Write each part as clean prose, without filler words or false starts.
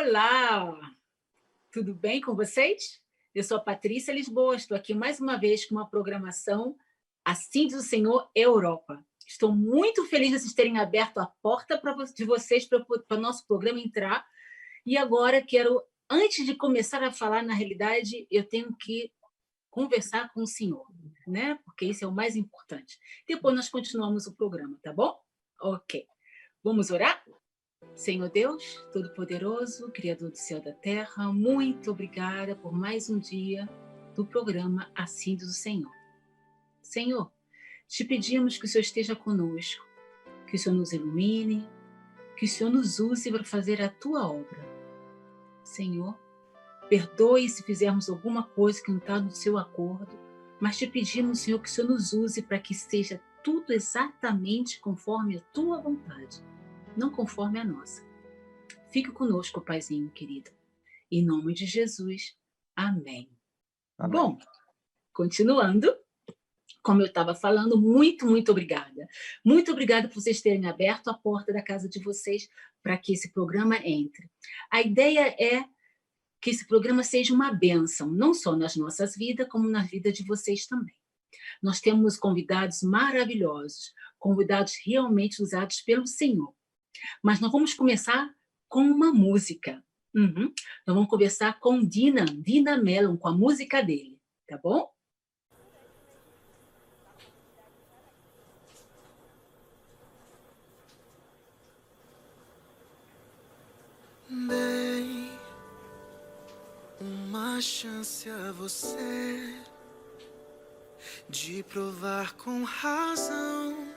Olá, tudo bem com vocês? Eu sou a Patrícia Lisboa, estou aqui mais uma vez com uma programação Assim diz o Senhor Europa. Estou muito feliz de vocês terem aberto a porta de vocês para o nosso programa entrar. E agora antes de começar a falar, na realidade, eu tenho que conversar com o Senhor, né? Porque isso é o mais importante. Depois nós continuamos o programa, tá bom? Ok. Vamos orar? Senhor Deus, Todo-Poderoso, Criador do céu e da terra, muito obrigada por mais um dia do programa Assim diz o Senhor. Senhor, te pedimos que o Senhor esteja conosco, que o Senhor nos ilumine, que o Senhor nos use para fazer a tua obra. Senhor, perdoe se fizermos alguma coisa que não está no seu acordo, mas te pedimos, Senhor, que o Senhor nos use para que seja tudo exatamente conforme a tua vontade, não conforme a nossa. Fique conosco, Paizinho querido. Em nome de Jesus. Amém. Amém. Bom, continuando, como eu estava falando, muito obrigada. Muito obrigada por vocês terem aberto a porta da casa de vocês para que esse programa entre. A ideia é que esse programa seja uma bênção, não só nas nossas vidas, como na vida de vocês também. Nós temos convidados maravilhosos, convidados realmente usados pelo Senhor. Mas nós vamos começar com uma música. Nós vamos conversar com Dina Mellon, com a música dele, tá bom? Dei uma chance a você de provar com razão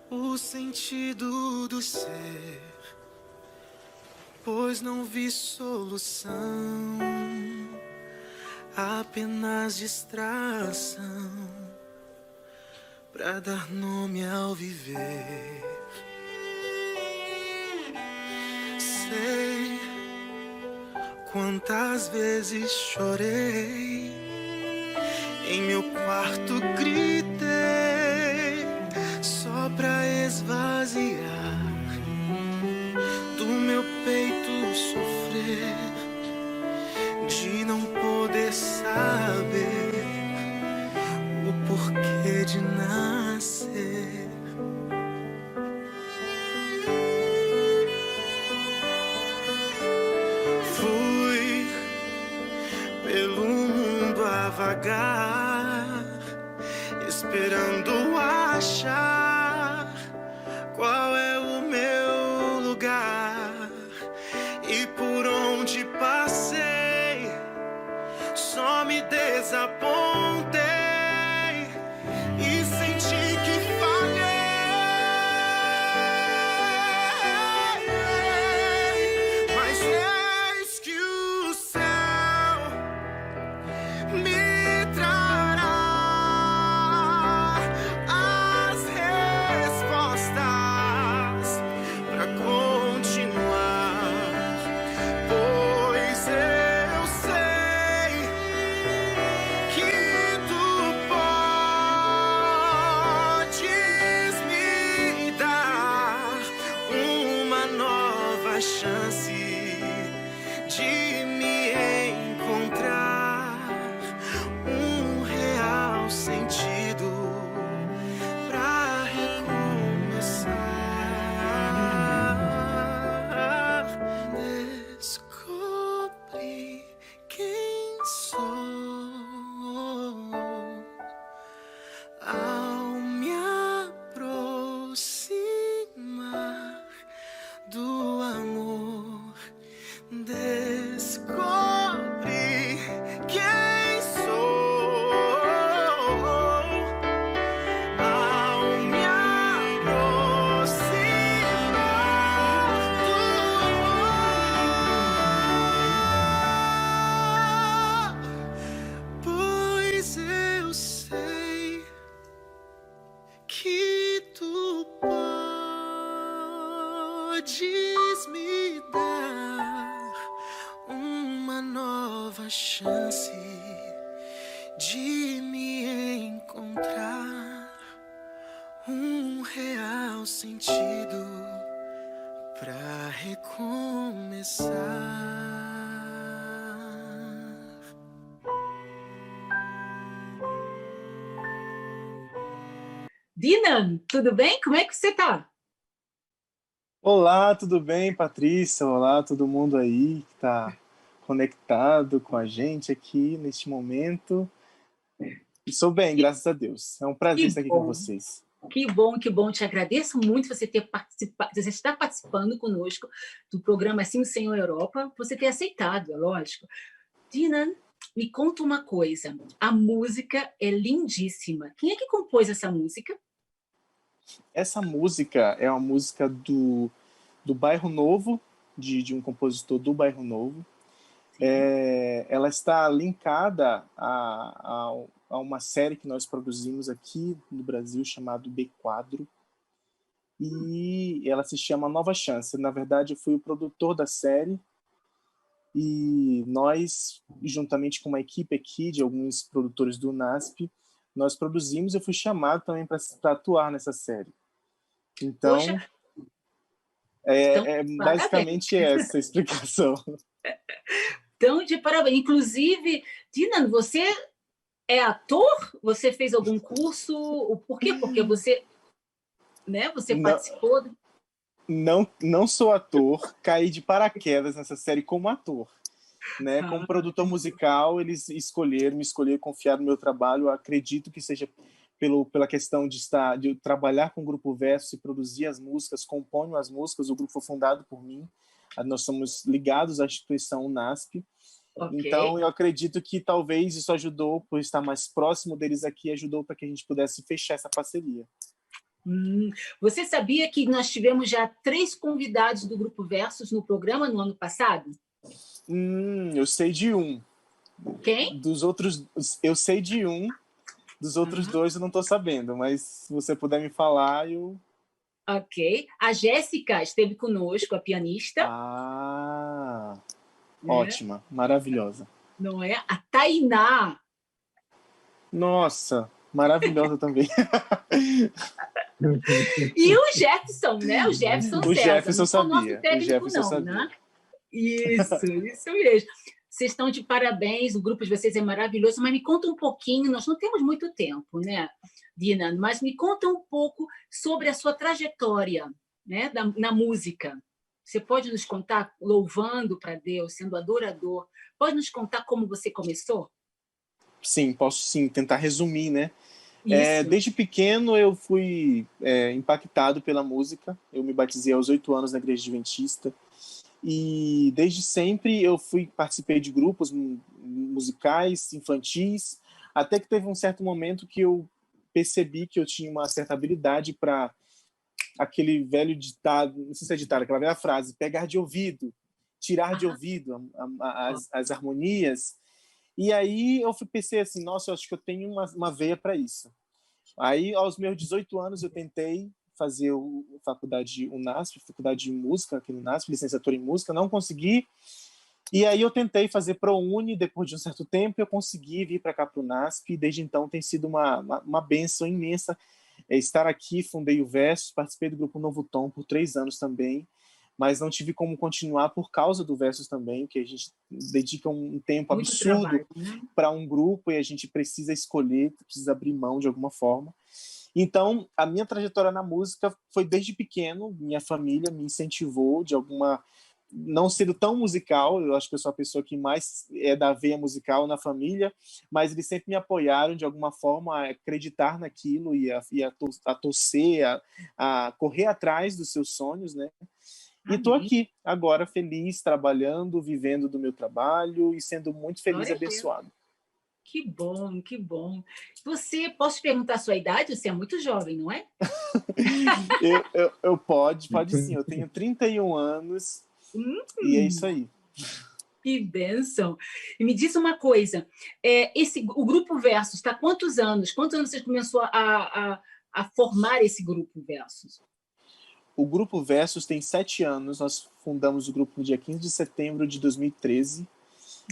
o sentido do ser, pois não vi solução, apenas distração pra dar nome ao viver. Sei quantas vezes chorei, em meu quarto gritei, só pra esvaziar do meu peito sofrer, de não poder saber o porquê de nascer. Fui pelo mundo a vagar, esperando achar qual é o meu lugar. E por onde passei, só me desapontei e senti que falhei. Mas eis que o céu me trará as respostas pra continuar, pois eu sei que tu podes me dar uma nova chance de me encontrar um real sentido pra recomeçar. Descobri quem sou ao me aproximar do amor. Descobri quem sou ao me aproximar do amor, pois eu sei que tu podes me dar uma nova chance de me encontrar um real sentido pra recomeçar. começar. Dinan, tudo bem? Como é que você está? Olá, tudo bem, Patrícia? Olá, todo mundo aí que está conectado com a gente aqui neste momento. Estou bem, Que, graças a Deus. É um prazer que estar aqui com bom, vocês. que bom, que bom. Te agradeço muito você ter participado, você estar participando conosco do programa Assim o Senhor Europa, você ter aceitado, é lógico. Dinan, me conta uma coisa. A música é lindíssima. Quem é que compôs essa música? Essa música é uma música do Bairro Novo, de um compositor do Bairro Novo. Ela está linkada a uma série que nós produzimos aqui no Brasil, chamado B-Quadro, e ela se chama Nova Chance. Na verdade, eu fui o produtor da série, e nós, juntamente com uma equipe aqui de alguns produtores do NASP, nós produzimos e eu fui chamado também para atuar nessa série. Poxa, Então, então, parabéns. basicamente essa a explicação. Então, de parabéns. Inclusive, Dinan, você é ator? Você fez algum curso? Por quê? Porque você, né, você Não, participou. não sou ator, caí de paraquedas nessa série como ator. Né? Como produtor musical, eles me escolheram confiar no meu trabalho. Eu acredito que seja pela questão de trabalhar com o Grupo Versus e produzir as músicas, componho as músicas. O grupo foi fundado por mim. Nós somos ligados à instituição UNASP. Okay. Então, eu acredito que talvez isso ajudou, por estar mais próximo deles aqui, ajudou para que a gente pudesse fechar essa parceria. Você sabia que nós tivemos já 3 convidados do Grupo Versus no programa no ano passado? Eu sei de um. Quem? Dos outros, eu sei de um. Dos outros 2 eu não estou sabendo, mas se você puder me falar, eu... Ok. A Jéssica esteve conosco, a pianista. Ótima, maravilhosa. Não é? A Tainá. Nossa, maravilhosa também. E o Jefferson, né? O Jefferson O César. Jefferson sabia. Não é o nosso técnico, o Jefferson não, sabia. né? Isso mesmo. Vocês estão de parabéns, o grupo de vocês é maravilhoso, mas me conta um pouquinho, nós não temos muito tempo, né, Dina? Mas me conta um pouco sobre a sua trajetória, né, na música. Você pode nos contar, louvando para Deus, sendo adorador, pode nos contar como você começou? Sim, posso sim, tentar resumir, né? Isso. Desde pequeno eu fui impactado pela música, eu me batizei aos 8 anos na igreja adventista, e desde sempre eu participei de grupos musicais, infantis, até que teve um certo momento que eu percebi que eu tinha uma certa habilidade para aquele velho ditado, não sei se é ditado, aquela velha frase, pegar de ouvido, tirar de ouvido as harmonias. E aí eu pensei assim, nossa, eu acho que eu tenho uma veia para isso. Aí, aos meus 18 anos, eu tentei fazer a faculdade UNASP, faculdade de música aqui no UNASP, licenciatura em música, não consegui. E aí eu tentei fazer ProUni, depois de um certo tempo eu consegui vir para cá para o UNASP, e desde então tem sido uma bênção imensa estar aqui. Fundei o Versus, participei do grupo Novo Tom por 3 anos também, mas não tive como continuar por causa do Versus também, que a gente dedica um tempo muito absurdo trabalho, né? para um grupo e a gente precisa escolher, precisa abrir mão de alguma forma. Então, a minha trajetória na música foi desde pequeno, minha família me incentivou de alguma... Não sendo tão musical, eu acho que eu sou a pessoa que mais é da veia musical na família, mas eles sempre me apoiaram de alguma forma a acreditar naquilo e a torcer, a correr atrás dos seus sonhos, né? E estou aqui, agora, feliz, trabalhando, vivendo do meu trabalho e sendo muito feliz e abençoado. Que bom, que bom. Posso perguntar a sua idade? Você é muito jovem, não é? Pode sim. Eu tenho 31 anos e é isso aí. Que bênção. E me diz uma coisa, o Grupo Versus está há quantos anos? Quantos anos você começou a formar esse Grupo Versus? O Grupo Versus tem 7 anos. Nós fundamos o grupo no dia 15 de setembro de 2013.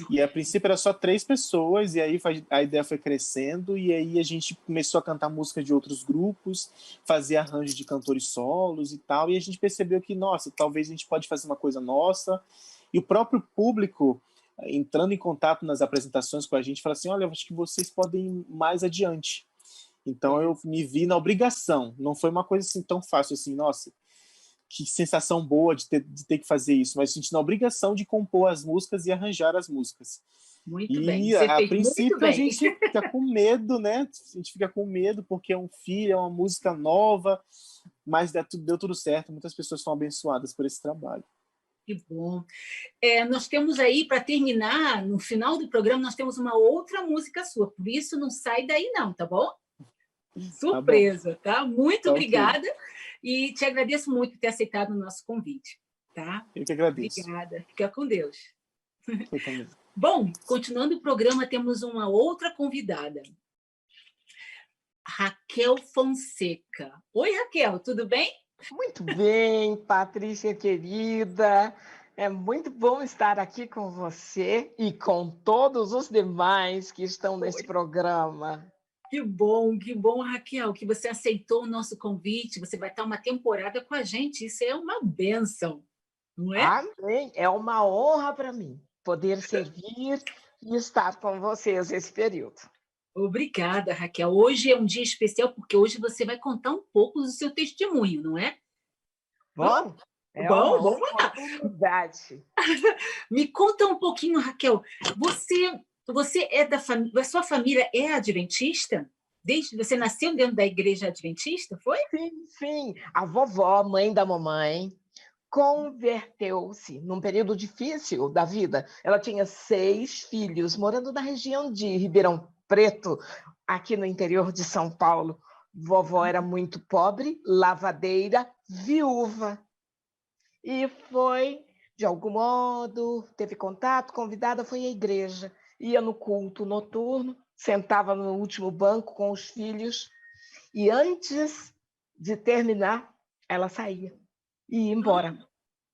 E a princípio era só 3 pessoas, e aí a ideia foi crescendo, e aí a gente começou a cantar música de outros grupos, fazer arranjo de cantores solos e tal, e a gente percebeu que, nossa, talvez a gente pode fazer uma coisa nossa, E o próprio público, entrando em contato nas apresentações com a gente, fala assim, olha, eu acho que vocês podem ir mais adiante. Então eu me vi na obrigação, não foi uma coisa assim tão fácil assim, nossa, que sensação boa de ter que fazer isso, mas a gente na obrigação de compor as músicas e arranjar as músicas. Muito bem. E Você a fez muito princípio a bem. gente fica com medo, né? A gente fica com medo porque é um filho, é uma música nova, mas deu tudo certo. Muitas pessoas são abençoadas por esse trabalho. Que bom. Nós temos aí, para terminar, no final do programa, nós temos uma outra música sua. Por isso, não sai daí não, tá bom? Surpresa, tá? Muito Tá, obrigada. okay. E te agradeço muito por ter aceitado o nosso convite, tá? Eu que agradeço. Obrigada. Fica com Deus. Eu também. Bom, continuando o programa, temos uma outra convidada. Raquel Fonseca. Oi, Raquel, tudo bem? Muito bem, Patrícia querida. É muito bom estar aqui com você e com todos os demais que estão nesse programa. Que bom, Raquel, que você aceitou o nosso convite. Você vai estar uma temporada com a gente. Isso é uma bênção, não é? Amém. É uma honra para mim poder servir e estar com vocês esse período. Obrigada, Raquel. Hoje é um dia especial porque hoje você vai contar um pouco do seu testemunho, não é? Bom, vamos lá. Me conta um pouquinho, Raquel. Você é da família, a sua família é adventista? Desde você nasceu dentro da igreja adventista, foi? Sim. A vovó, mãe da mamãe, converteu-se num período difícil da vida. Ela tinha 6 filhos, morando na região de Ribeirão Preto, aqui no interior de São Paulo. Vovó era muito pobre, lavadeira, viúva. E foi, de algum modo, teve contato, convidada, foi à igreja. Ia no culto noturno, sentava no último banco com os filhos. E antes de terminar, ela saía e ia embora.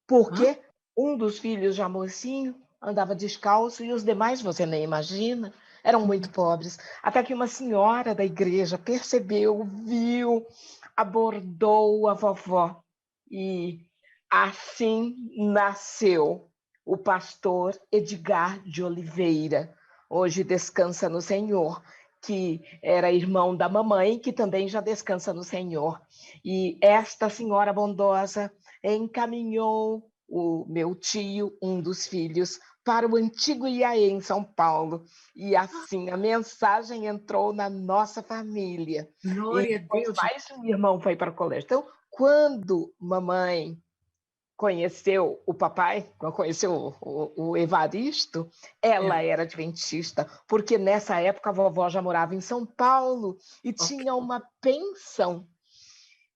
Porque um dos filhos, já mocinho, andava descalço e os demais, você nem imagina, eram muito pobres. Até que uma senhora da igreja percebeu, viu, abordou a vovó. E assim nasceu o pastor Edgar de Oliveira. Hoje descansa no Senhor, que era irmão da mamãe, que também já descansa no Senhor. E esta senhora bondosa encaminhou o meu tio, um dos filhos, para o antigo IAE em São Paulo. E assim a mensagem entrou na nossa família. Glória a Deus. Mais um irmão foi para o colégio. Então, quando mamãe conheceu o papai, conheceu o Evaristo, ela era adventista, porque nessa época a vovó já morava em São Paulo e tinha uma pensão.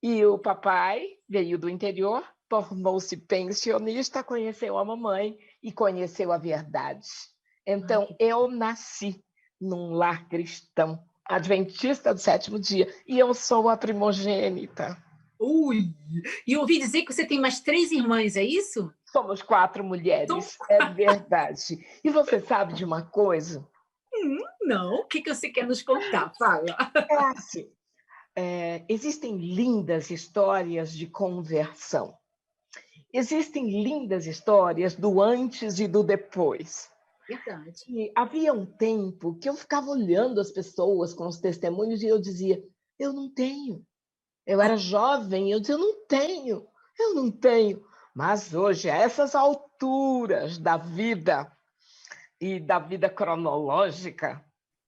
E o papai veio do interior, tornou-se pensionista, conheceu a mamãe e conheceu a verdade. Então, eu nasci num lar cristão, adventista do 7º dia, e eu sou a primogênita. Ui! E ouvi dizer que você tem mais 3 irmãs, é isso? Somos 4 mulheres, é verdade. E você sabe de uma coisa? Não, o que você quer nos contar? Fala. É assim, existem lindas histórias de conversão. Existem lindas histórias do antes e do depois. Verdade. E havia um tempo que eu ficava olhando as pessoas com os testemunhos e eu dizia, eu não tenho. Eu era jovem, eu dizia, eu não tenho. Mas hoje, a essas alturas da vida e da vida cronológica,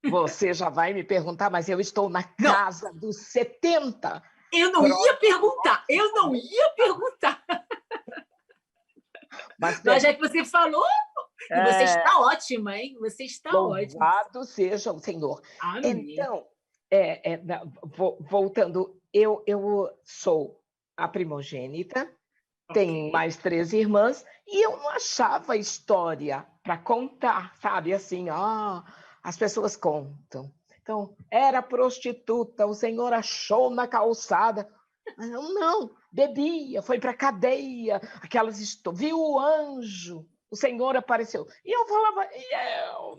você já vai me perguntar, mas eu estou na casa dos 70. Eu não ia perguntar. Mas já que você falou, você está ótima, hein? Você está ótima. Louvado seja o Senhor. Amém. Então, voltando, eu sou a primogênita, tenho mais 3 irmãs, e eu não achava história para contar, sabe? Assim, as pessoas contam. Então, era prostituta, o Senhor achou na calçada. Não, bebia, foi para a cadeia, viu o anjo, o Senhor apareceu. E eu falava,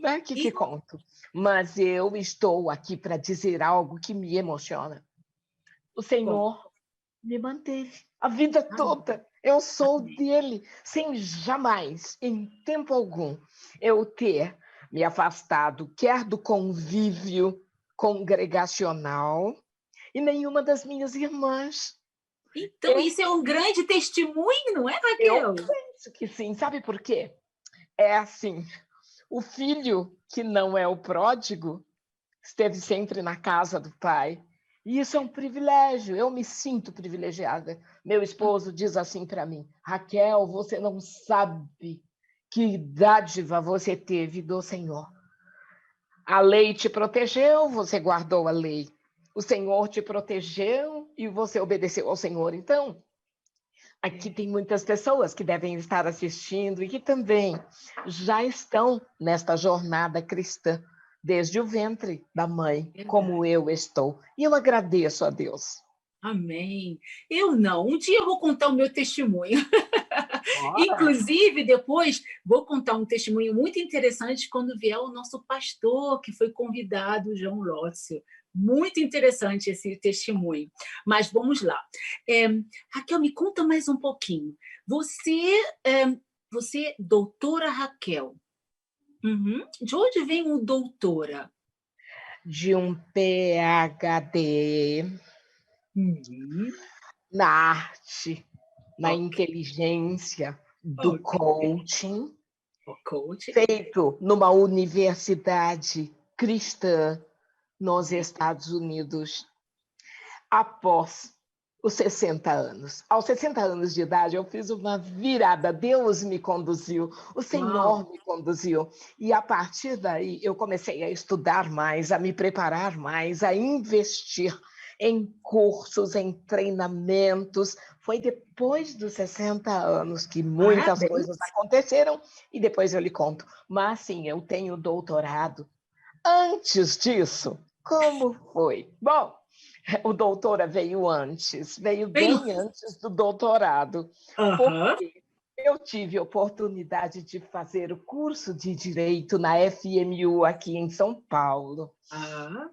né, que conto? Mas eu estou aqui para dizer algo que me emociona. O Senhor me manteve a vida toda. Eu sou dele, sem jamais, em tempo algum, eu ter me afastado, quer do convívio congregacional, e nenhuma das minhas irmãs. Então, isso é um grande testemunho, não é, Eu Raquel? penso que sim. Sabe por quê? É assim, o filho que não é o pródigo esteve sempre na casa do pai. E isso é um privilégio, eu me sinto privilegiada. Meu esposo diz assim para mim: Raquel, você não sabe que dádiva você teve do Senhor. A lei te protegeu, você guardou a lei. O Senhor te protegeu e você obedeceu ao Senhor. Então, aqui tem muitas pessoas que devem estar assistindo e que também já estão nesta jornada cristã, desde o ventre da mãe, como eu estou. E eu agradeço a Deus. Amém. Eu não. Um dia eu vou contar o meu testemunho. Ora. Inclusive, depois vou contar um testemunho muito interessante quando vier o nosso pastor, que foi convidado, o João Lócio. Muito interessante esse testemunho. Mas vamos lá. Raquel, me conta mais um pouquinho. Você, doutora Raquel, de onde vem o doutora? De um PhD na arte, na inteligência do coaching, feito numa universidade cristã nos Estados Unidos, após os 60 anos. Aos 60 anos de idade, eu fiz uma virada. Deus me conduziu, o Senhor me conduziu. E, a partir daí, eu comecei a estudar mais, a me preparar mais, a investir em cursos, em treinamentos. Foi depois dos 60 anos que muitas coisas aconteceram e depois eu lhe conto. Mas, sim, eu tenho doutorado. Antes disso, como foi? Bom, o doutora veio antes, veio bem antes do doutorado, porque eu tive a oportunidade de fazer o curso de Direito na FMU aqui em São Paulo.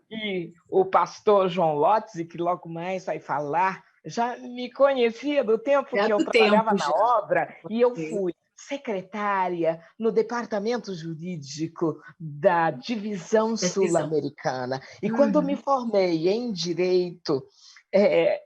E o pastor João Lotzi, que logo mais vai falar, já me conhecia do tempo que eu trabalhava na obra, e eu fui secretária no departamento jurídico da divisão sul-americana. E quando me formei em Direito,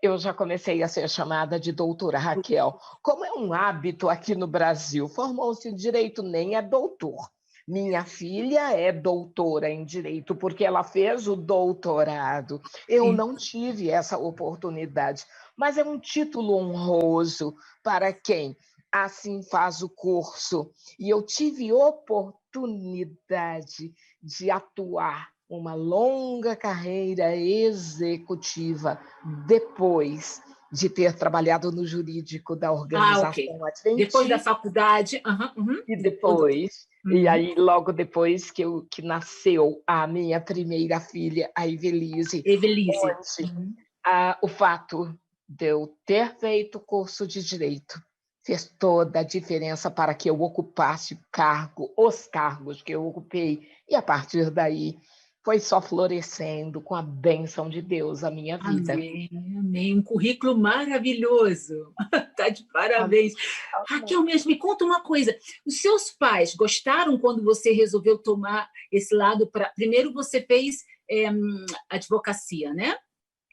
eu já comecei a ser chamada de doutora Raquel. Como é um hábito aqui no Brasil, formou-se em Direito, nem é doutor. Minha filha é doutora em Direito, porque ela fez o doutorado. Eu não tive essa oportunidade, mas é um título honroso para quem assim faz o curso. E eu tive oportunidade de atuar uma longa carreira executiva depois de ter trabalhado no jurídico da organização Adventista. Depois da faculdade. E depois, e aí logo depois que nasceu a minha primeira filha, a Evelise. O fato de eu ter feito o curso de Direito fez toda a diferença para que eu ocupasse os cargos que eu ocupei. E, a partir daí, foi só florescendo com a bênção de Deus a minha vida. Amém, amém. Um currículo maravilhoso. Está de parabéns. Raquel, mesmo, me conta uma coisa. Os seus pais gostaram quando você resolveu tomar esse lado para... Primeiro você fez advocacia, né?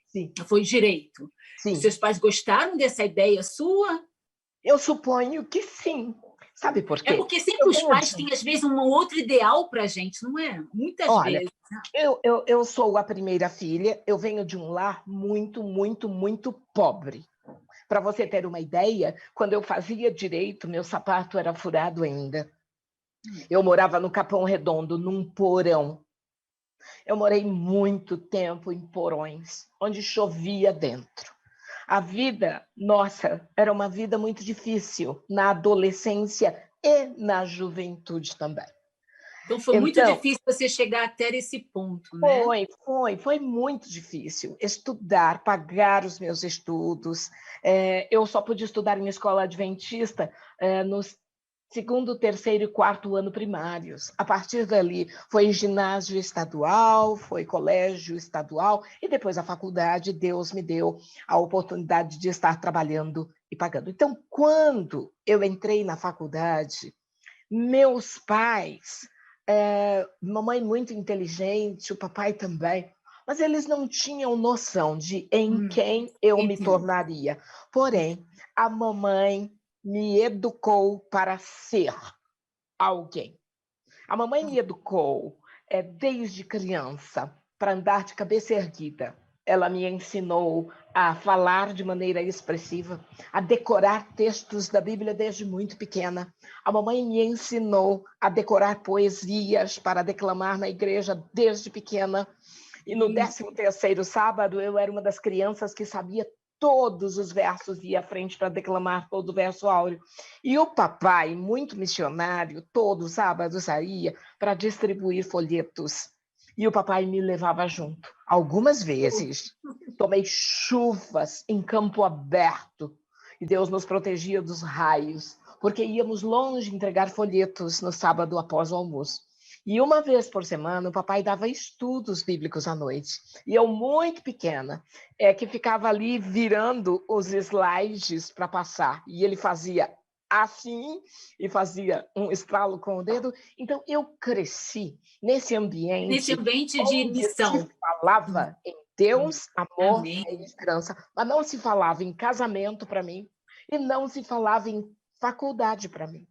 Sim. Foi direito. Sim. Os seus pais gostaram dessa ideia sua? Eu suponho que sim. Sabe por quê? É porque sempre os pais têm, às vezes, um outro ideal para a gente, não é? Muitas vezes. Eu sou a primeira filha, eu venho de um lar muito, muito, muito pobre. Para você ter uma ideia, quando eu fazia direito, meu sapato era furado ainda. Eu morava no Capão Redondo, num porão. Eu morei muito tempo em porões, onde chovia dentro. A vida, nossa, era uma vida muito difícil, na adolescência e na juventude também. Então, foi muito difícil você chegar até esse ponto, né? Foi muito difícil. Estudar, pagar os meus estudos. Eu só pude estudar em escola adventista nos segundo, terceiro e quarto ano primários. A partir dali, foi ginásio estadual, foi colégio estadual, e depois a faculdade. Deus me deu a oportunidade de estar trabalhando e pagando. Então, quando eu entrei na faculdade, meus pais, mamãe muito inteligente, o papai também, mas eles não tinham noção de em quem eu me tornaria. Porém, a mamãe me educou para ser alguém. A mamãe me educou desde criança para andar de cabeça erguida. Ela me ensinou a falar de maneira expressiva, a decorar textos da Bíblia desde muito pequena. A mamãe me ensinou a decorar poesias para declamar na igreja desde pequena. E no 13º sábado, eu era uma das crianças que sabia todos os versos, ia à frente para declamar todo o verso áureo. E o papai, muito missionário, todo sábado saía para distribuir folhetos. E o papai me levava junto. Algumas vezes, tomei chuvas em campo aberto, e Deus nos protegia dos raios, porque íamos longe entregar folhetos no sábado após o almoço. E uma vez por semana, o papai dava estudos bíblicos à noite. E eu, muito pequena, que ficava ali virando os slides para passar. E ele fazia assim, e fazia um estralo com o dedo. Então, eu cresci nesse ambiente de missão. Se falava em Deus, amor Amém. e esperança. Mas não se falava em casamento para mim, e não se falava em faculdade para mim.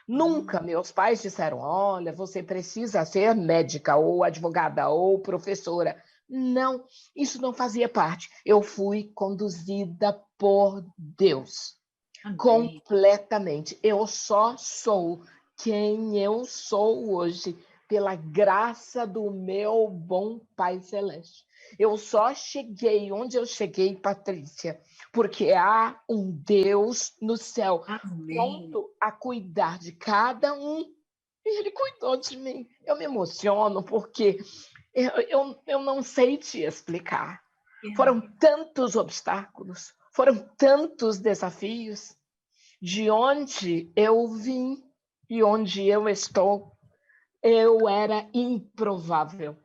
Nunca meus pais disseram, olha, você precisa ser médica, ou advogada, ou professora. Não, isso não fazia parte. Eu fui conduzida por Deus. Amém. Completamente. Eu só sou quem eu sou hoje, pela graça do meu bom Pai Celeste. Eu só cheguei onde eu cheguei, Patrícia, porque há um Deus no céu, pronto a cuidar de cada um. E Ele cuidou de mim. Eu me emociono porque eu não sei te explicar. Foram tantos obstáculos, foram tantos desafios. De onde eu vim e onde eu estou, eu era improvável.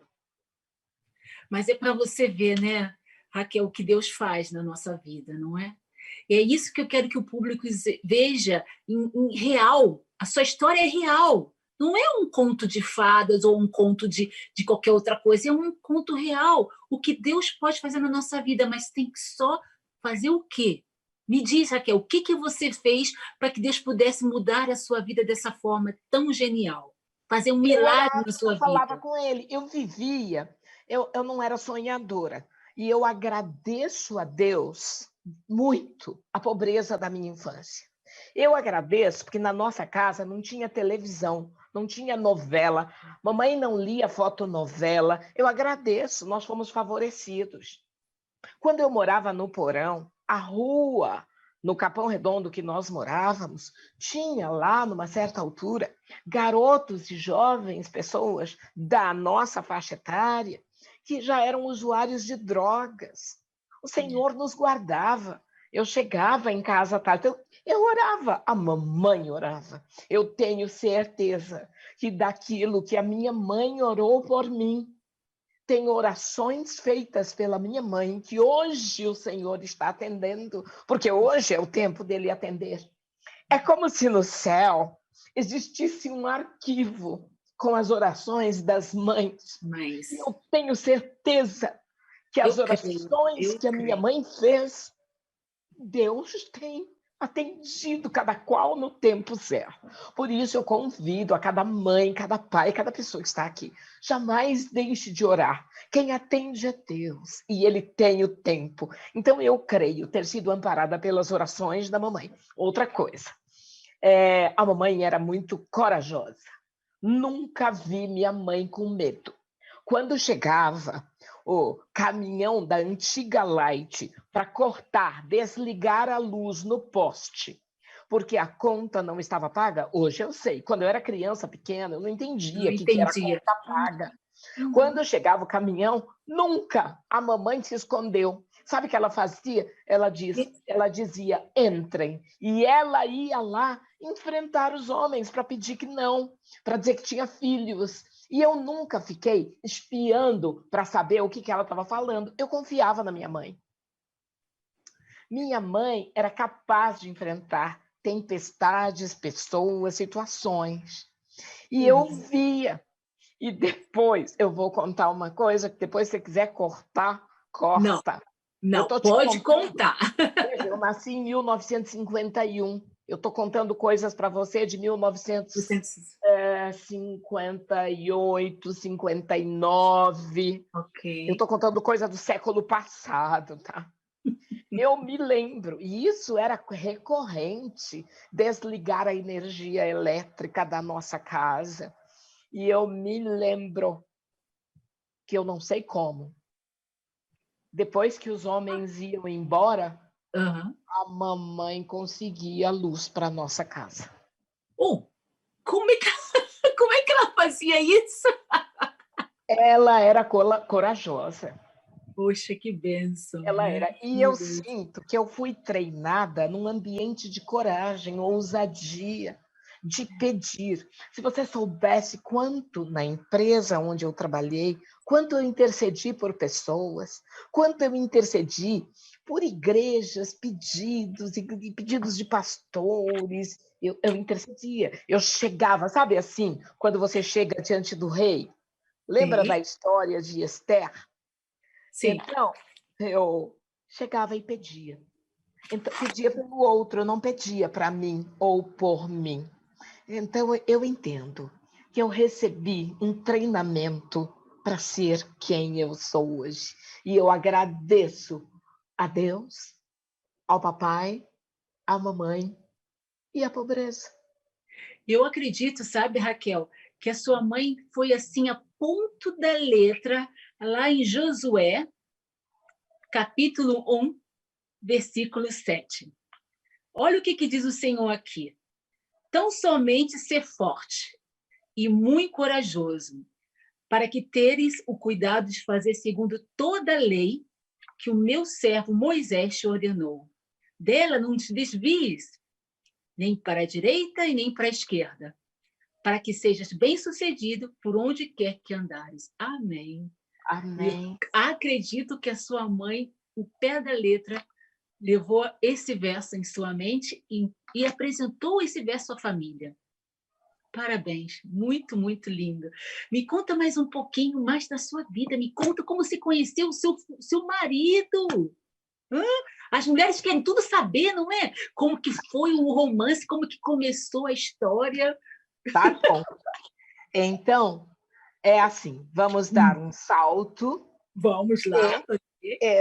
Mas é para você ver, né, Raquel, o que Deus faz na nossa vida, não é? E é isso que eu quero que o público veja em real. A sua história é real. Não é um conto de fadas ou um conto de qualquer outra coisa. É um conto real. O que Deus pode fazer na nossa vida, mas tem que só fazer o quê? Me diz, Raquel, o que você fez para que Deus pudesse mudar a sua vida dessa forma tão genial? Fazer um milagre na sua vida. Eu falava com ele, eu vivia... Eu não era sonhadora. E eu agradeço a Deus muito a pobreza da minha infância. Eu agradeço porque na nossa casa não tinha televisão, não tinha novela, mamãe não lia fotonovela. Eu agradeço, nós fomos favorecidos. Quando eu morava no porão, a rua, no Capão Redondo que nós morávamos, tinha lá, numa certa altura, garotos e jovens, pessoas da nossa faixa etária, que já eram usuários de drogas. O Senhor nos guardava. Eu chegava em casa tarde, eu orava, a mamãe orava. Eu tenho certeza que daquilo que a minha mãe orou por mim, tem orações feitas pela minha mãe que hoje o Senhor está atendendo, porque hoje é o tempo dele atender. É como se no céu existisse um arquivo com as orações das mães. Mas eu tenho certeza que as orações que a minha mãe fez, Deus tem atendido cada qual no tempo certo. Por isso eu convido a cada mãe, cada pai, cada pessoa que está aqui, jamais deixe de orar. Quem atende é Deus e Ele tem o tempo. Então eu creio ter sido amparada pelas orações da mamãe. Outra coisa, a mamãe era muito corajosa. Nunca vi minha mãe com medo. Quando chegava o caminhão da antiga Light para cortar, desligar a luz no poste, porque a conta não estava paga, hoje eu sei. Quando eu era criança pequena, eu não entendia o que era conta paga. Quando chegava o caminhão, nunca a mamãe se escondeu. Sabe o que ela fazia? Ela dizia, entrem. E ela ia lá enfrentar os homens para pedir que não, para dizer que tinha filhos. E eu nunca fiquei espiando para saber o que ela estava falando. Eu confiava na minha mãe. Minha mãe era capaz de enfrentar tempestades, pessoas, situações. E eu via. E depois, eu vou contar uma coisa que depois, se você quiser cortar, corta. Não, pode contar. Eu nasci em 1951. Eu estou contando coisas para você de 1958, 59. Ok. Eu estou contando coisa do século passado, tá? Eu me lembro, e isso era recorrente, desligar a energia elétrica da nossa casa. E eu me lembro que eu não sei como. Depois que os homens iam embora, a mamãe conseguia luz para nossa casa. Como é que ela fazia isso? Ela era corajosa. Poxa, que bênção. Ela era. E eu sinto que eu fui treinada num ambiente de coragem, ousadia, de pedir. Se você soubesse quanto na empresa onde eu trabalhei, quanto eu intercedi por pessoas, quanto eu intercedi por igrejas, pedidos e pedidos de pastores, eu intercedia. Eu chegava, sabe assim, quando você chega diante do rei? Lembra da história de Esther? Sim. Então, eu chegava e pedia. Então, pedia pelo outro, eu não pedia para mim ou por mim. Então, eu entendo que eu recebi um treinamento para ser quem eu sou hoje. E eu agradeço a Deus, ao papai, à mamãe e à pobreza. Eu acredito, sabe, Raquel, que a sua mãe foi assim a ponto da letra lá em Josué, capítulo 1, versículo 7. Olha o que diz o Senhor aqui. Tão somente ser forte e muito corajoso, para que teres o cuidado de fazer segundo toda a lei que o meu servo Moisés te ordenou. Dela não te desvies, nem para a direita e nem para a esquerda, para que sejas bem-sucedido por onde quer que andares. Amém. Amém. Eu acredito que a sua mãe, o pé da letra, levou esse verso em sua mente e apresentou esse verso à família. Parabéns, muito, muito lindo. Me conta mais um pouquinho mais da sua vida, me conta como você conheceu o seu marido. As mulheres querem tudo saber, não é? Como que foi o romance, como que começou a história. Tá bom. Então, é assim, vamos dar um salto. Vamos lá.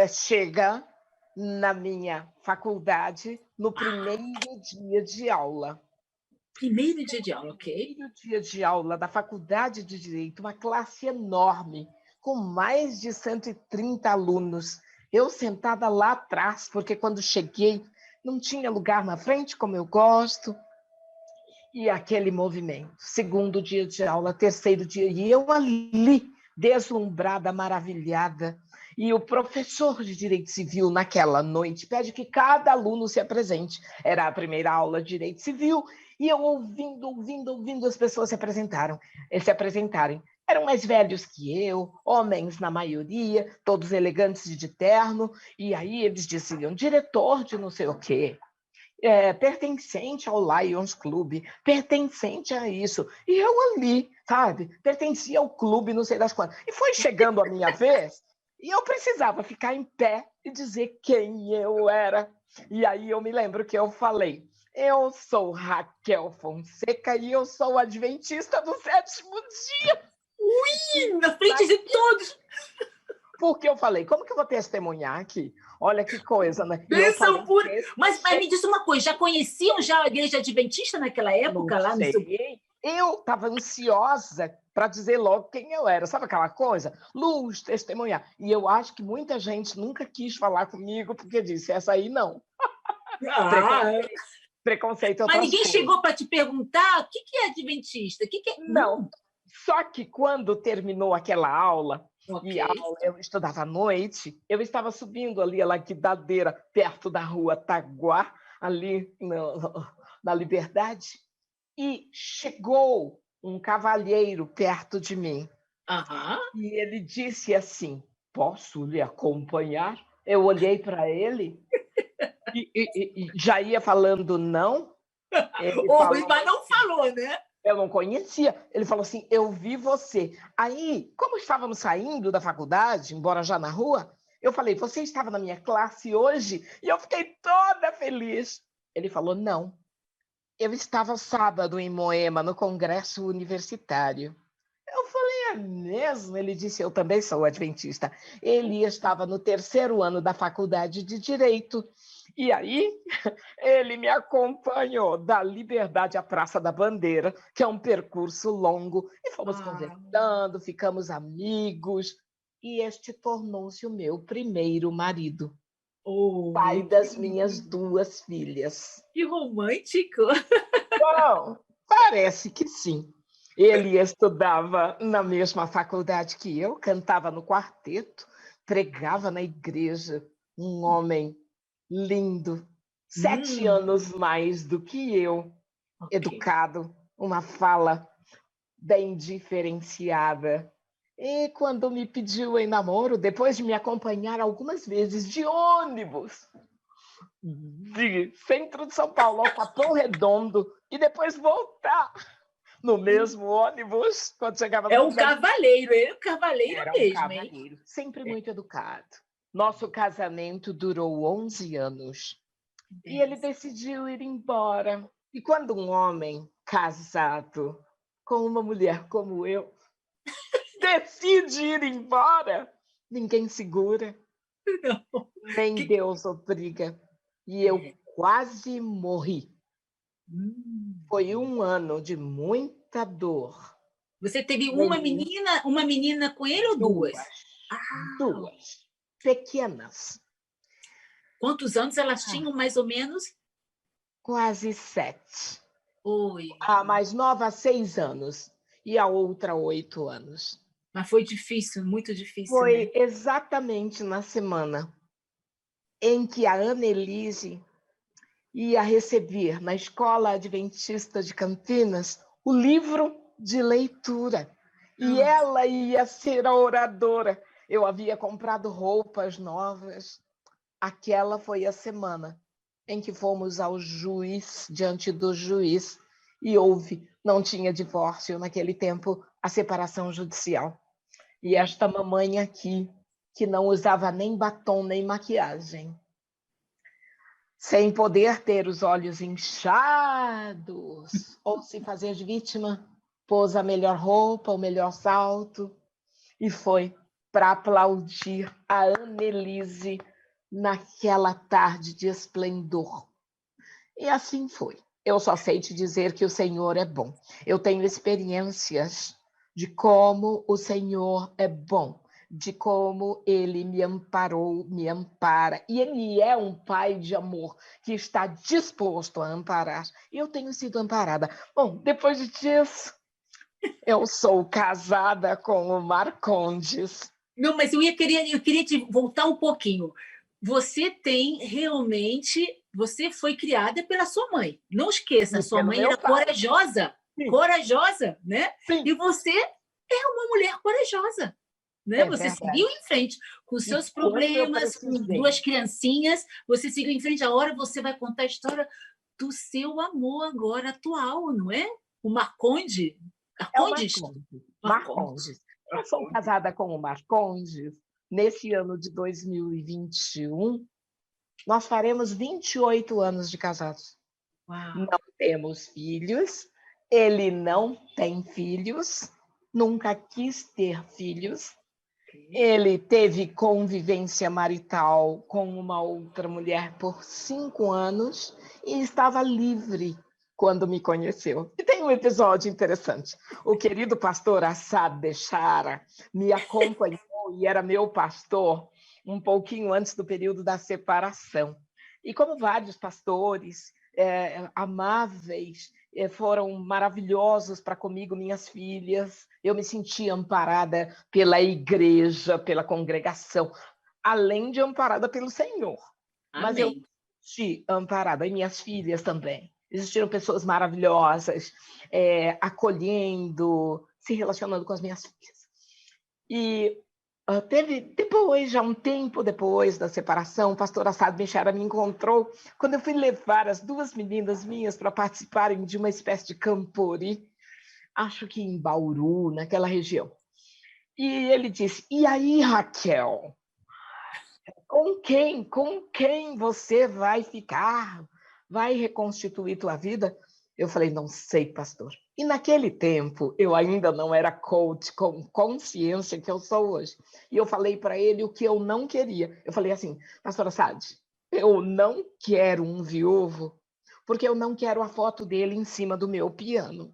Chega na minha faculdade no primeiro dia de aula. Primeiro dia de aula, ok? Primeiro dia de aula da Faculdade de Direito, uma classe enorme, com mais de 130 alunos. Eu sentada lá atrás, porque quando cheguei não tinha lugar na frente, como eu gosto. E aquele movimento. Segundo dia de aula, terceiro dia, e eu ali, deslumbrada, maravilhada. E o professor de Direito Civil, naquela noite, pede que cada aluno se apresente. Era a primeira aula de Direito Civil, e eu ouvindo as pessoas se apresentarem. Eram mais velhos que eu, homens na maioria, todos elegantes de terno, e aí eles diziam, diretor de não sei o quê, pertencente ao Lions Club, pertencente a isso. E eu ali, sabe, pertencia ao clube, não sei das quantas. E foi chegando a minha vez, e eu precisava ficar em pé e dizer quem eu era. E aí eu me lembro que eu falei, eu sou Raquel Fonseca e eu sou adventista do 7º dia. Ui, na frente de todos! Porque eu falei, como que eu vou testemunhar aqui? Olha que coisa, né? Bênção pura. Mas me diz uma coisa, já conheciam já a igreja adventista naquela época? Não lá no seu... Eu estava ansiosa para dizer logo quem eu era. Sabe aquela coisa? Luz, testemunhar. E eu acho que muita gente nunca quis falar comigo porque disse, essa aí não. Preconceito. Mas ninguém chegou para te perguntar o que é adventista? Não. Só que quando terminou aquela aula, okay. E eu estudava à noite, eu estava subindo ali a Laquidadeira, perto da rua Taguá, ali na Liberdade, e chegou um cavalheiro perto de mim. Aham. E ele disse assim: posso lhe acompanhar? Eu olhei para ele e já ia falando não. Ele falou, Mas não falou, né? eu não conhecia. Ele falou assim: eu vi você. Aí, como estávamos saindo da faculdade, embora já na rua, eu falei: você estava na minha classe hoje? E eu fiquei toda feliz. Ele falou: não. Eu estava sábado em Moema, no congresso universitário. Eu falei: é mesmo? Ele disse: eu também sou adventista. Ele estava no 3º ano da faculdade de Direito. E aí, ele me acompanhou da Liberdade à Praça da Bandeira, que é um percurso longo, e fomos conversando, ficamos amigos, e este tornou-se o meu primeiro marido, pai das minhas 2 filhas. Que romântico! Bom, parece que sim. Ele estudava na mesma faculdade que eu, cantava no quarteto, pregava na igreja, um homem lindo, 7 anos mais do que eu, educado, uma fala bem diferenciada. E quando me pediu em namoro, depois de me acompanhar algumas vezes de ônibus, de centro de São Paulo ao Capão Redondo, e depois voltar no mesmo ônibus, quando chegava no um cavaleiro, ele é um cavaleiro era mesmo, um cavaleiro, hein? sempre muito educado. Nosso casamento durou 11 anos. E ele decidiu ir embora. E quando um homem casado com uma mulher como eu decide ir embora, ninguém segura, Não. nem Deus obriga. E eu quase morri. Foi um ano de muita dor. Você teve uma menina com ele ou duas? Duas. Pequenas. Quantos anos elas tinham, mais ou menos? Quase 7. Oi. A mais nova, 6 anos. E a outra, 8 anos. Mas foi difícil, muito difícil, Foi né? exatamente na semana em que a Annelise ia receber na Escola Adventista de Campinas o livro de leitura. E ela ia ser a oradora. Eu havia comprado roupas novas. Aquela foi a semana em que fomos ao juiz, diante do juiz, e não tinha divórcio naquele tempo, a separação judicial. E esta mamãe aqui, que não usava nem batom nem maquiagem, sem poder ter os olhos inchados ou se fazer de vítima, pôs a melhor roupa, o melhor salto e foi para aplaudir a Annelise naquela tarde de esplendor. E assim foi. Eu só sei te dizer que o Senhor é bom. Eu tenho experiências de como o Senhor é bom, de como Ele me amparou, me ampara. E Ele é um Pai de amor que está disposto a amparar. E eu tenho sido amparada. Bom, depois disso, eu sou casada com o Marcondes. Não, mas eu queria te voltar um pouquinho. Você foi criada pela sua mãe. Não esqueça, sua mãe era corajosa, né? Sim. E você é uma mulher corajosa, né? Você seguiu em frente com seus problemas, com 2 criancinhas, você seguiu em frente. Agora você vai contar a história do seu amor agora atual, não é? O Marcondes. Marcondes. Eu sou casada com o Marcondes. Nesse ano de 2021, nós faremos 28 anos de casados. Uau. Não temos filhos, ele não tem filhos, nunca quis ter filhos. Ele teve convivência marital com uma outra mulher por 5 anos e estava livre quando me conheceu. E tem um episódio interessante. O querido pastor Assad Bechara me acompanhou e era meu pastor um pouquinho antes do período da separação. E como vários pastores amáveis, foram maravilhosos para comigo, minhas filhas, eu me senti amparada pela igreja, pela congregação, além de amparada pelo Senhor. Amém. Mas eu me senti amparada, e minhas filhas também. existiram pessoas maravilhosas, acolhendo, se relacionando com as minhas filhas. E teve depois, já um tempo depois da separação, o pastor Assad Benchara me encontrou quando eu fui levar as 2 meninas minhas para participarem de uma espécie de campori, acho que em Bauru, naquela região. E ele disse, e aí, Raquel, com quem você vai ficar? Vai reconstituir tua vida? Eu falei, não sei, pastor. E naquele tempo, eu ainda não era coach com consciência que eu sou hoje. E eu falei para ele o que eu não queria. Eu falei assim, pastor Assad, eu não quero um viúvo, porque eu não quero a foto dele em cima do meu piano.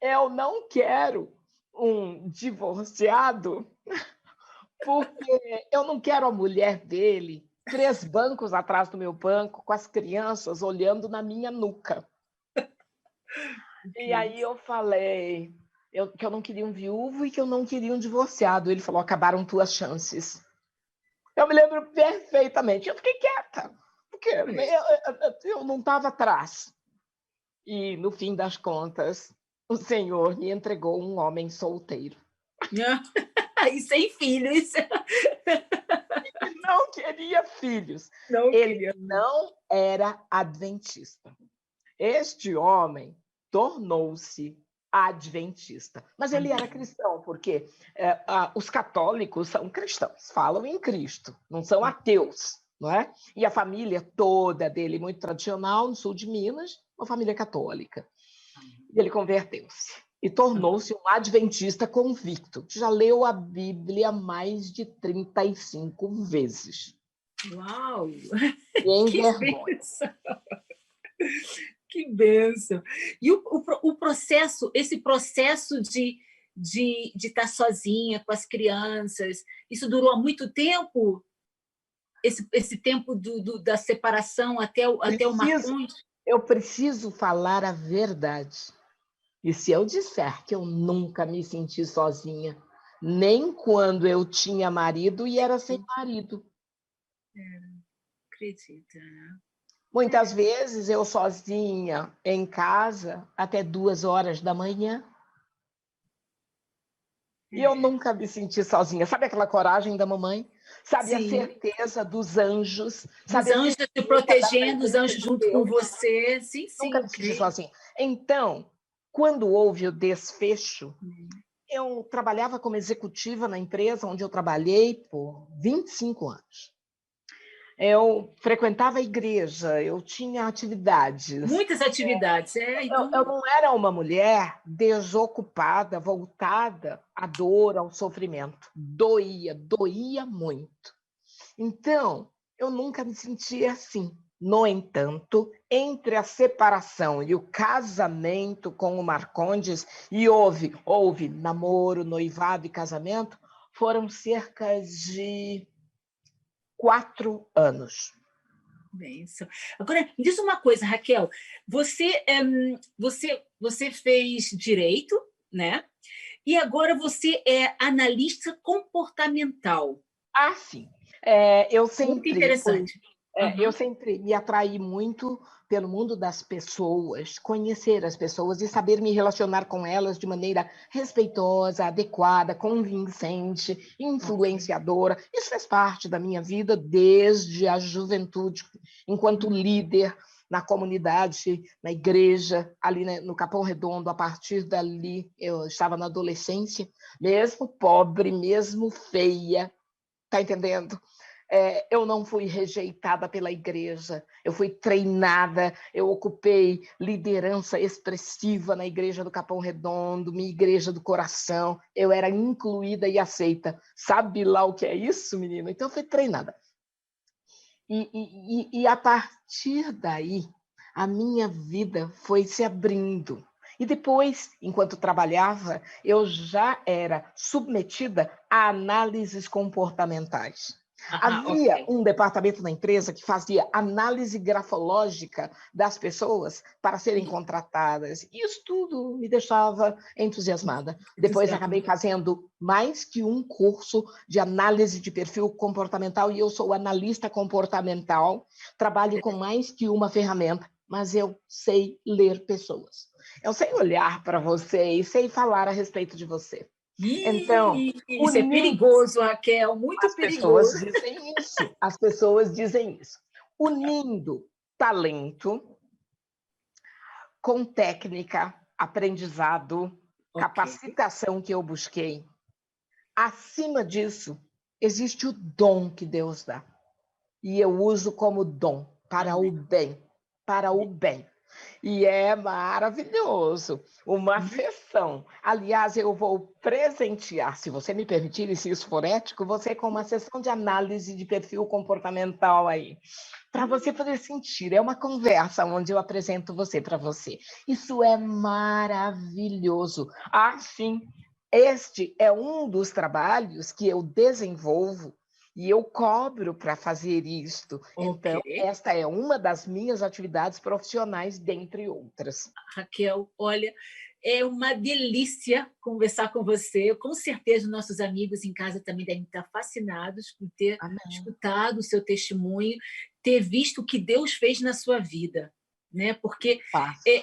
Eu não quero um divorciado, porque eu não quero a mulher dele 3 bancos atrás do meu banco, com as crianças olhando na minha nuca. E aí eu falei que eu não queria um viúvo e que eu não queria um divorciado. Ele falou, acabaram tuas chances. Eu me lembro perfeitamente. Eu fiquei quieta, porque eu não estava atrás. E, no fim das contas, o Senhor me entregou um homem solteiro. E sem filhos. Não queria filhos. Ele não era adventista. Este homem tornou-se adventista. Mas ele era cristão, porque os católicos são cristãos, falam em Cristo, não são ateus, não é? E a família toda dele, muito tradicional, no sul de Minas, uma família católica. E ele converteu-se e tornou-se um adventista convicto. Já leu a Bíblia mais de 35 vezes. Uau! Sem vergonha. Que bênção! E o processo, esse processo de estar sozinha com as crianças, isso durou muito tempo? Esse tempo da separação até o Marcondes? Eu preciso falar a verdade. E se eu disser que eu nunca me senti sozinha, nem quando eu tinha marido e era sem marido. Acredita, né? Muitas vezes eu sozinha em casa até 2 horas da manhã. E eu nunca me senti sozinha. Sabe aquela coragem da mamãe? Sabe a certeza dos anjos? Dos anjos te protegendo, os anjos junto com você. Sim, nunca me senti sozinha. Então, quando houve o desfecho, eu trabalhava como executiva na empresa onde eu trabalhei por 25 anos. Eu frequentava a igreja, eu tinha atividades. Muitas atividades. Então... eu não era uma mulher desocupada, voltada à dor, ao sofrimento. Doía muito. Então, eu nunca me sentia assim. No entanto, entre a separação e o casamento com o Marcondes, e houve namoro, noivado e casamento, foram cerca de 4 anos. Benção. Agora, me diz uma coisa, Raquel. Você fez direito, né? E agora você é analista comportamental. Ah, sim. Eu sempre muito interessante. Eu sempre me atraí muito pelo mundo das pessoas, conhecer as pessoas e saber me relacionar com elas de maneira respeitosa, adequada, convincente, influenciadora. Isso faz parte da minha vida desde a juventude, enquanto líder na comunidade, na igreja, ali no Capão Redondo. A partir dali, eu estava na adolescência, mesmo pobre, mesmo feia, tá entendendo? Eu não fui rejeitada pela igreja, eu fui treinada, eu ocupei liderança expressiva na igreja do Capão Redondo, minha igreja do coração, eu era incluída e aceita. Sabe lá o que é isso, menino? Então eu fui treinada. E a partir daí, a minha vida foi se abrindo. E depois, enquanto trabalhava, eu já era submetida a análises comportamentais. Havia ok. um departamento na empresa que fazia análise grafológica das pessoas para serem contratadas. E isso tudo me deixava entusiasmada. Depois acabei fazendo mais que um curso de análise de perfil comportamental e eu sou analista comportamental, trabalho com mais que uma ferramenta, mas eu sei ler pessoas. Eu sei olhar para você e sei falar a respeito de você. Então, Isso é perigoso, Raquel, muito as perigoso. pessoas dizem isso. As pessoas dizem isso. Unindo talento com técnica, aprendizado, capacitação que eu busquei. Acima disso, existe o dom que Deus dá. E eu uso como dom para o bem, para o bem. E é maravilhoso. Uma sessão. Aliás, eu vou presentear, se você me permitir, e se isso for ético, você com uma sessão de análise de perfil comportamental aí. Para você poder sentir. É uma conversa onde eu apresento você para você. Isso é maravilhoso. Ah, sim. Este é um dos trabalhos que eu desenvolvo e eu cobro para fazer isto. Então, esta é uma das minhas atividades profissionais, dentre outras. Raquel, olha, é uma delícia conversar com você. Com certeza, nossos amigos em casa também devem estar fascinados por ter escutado o seu testemunho, ter visto o que Deus fez na sua vida. Né? Porque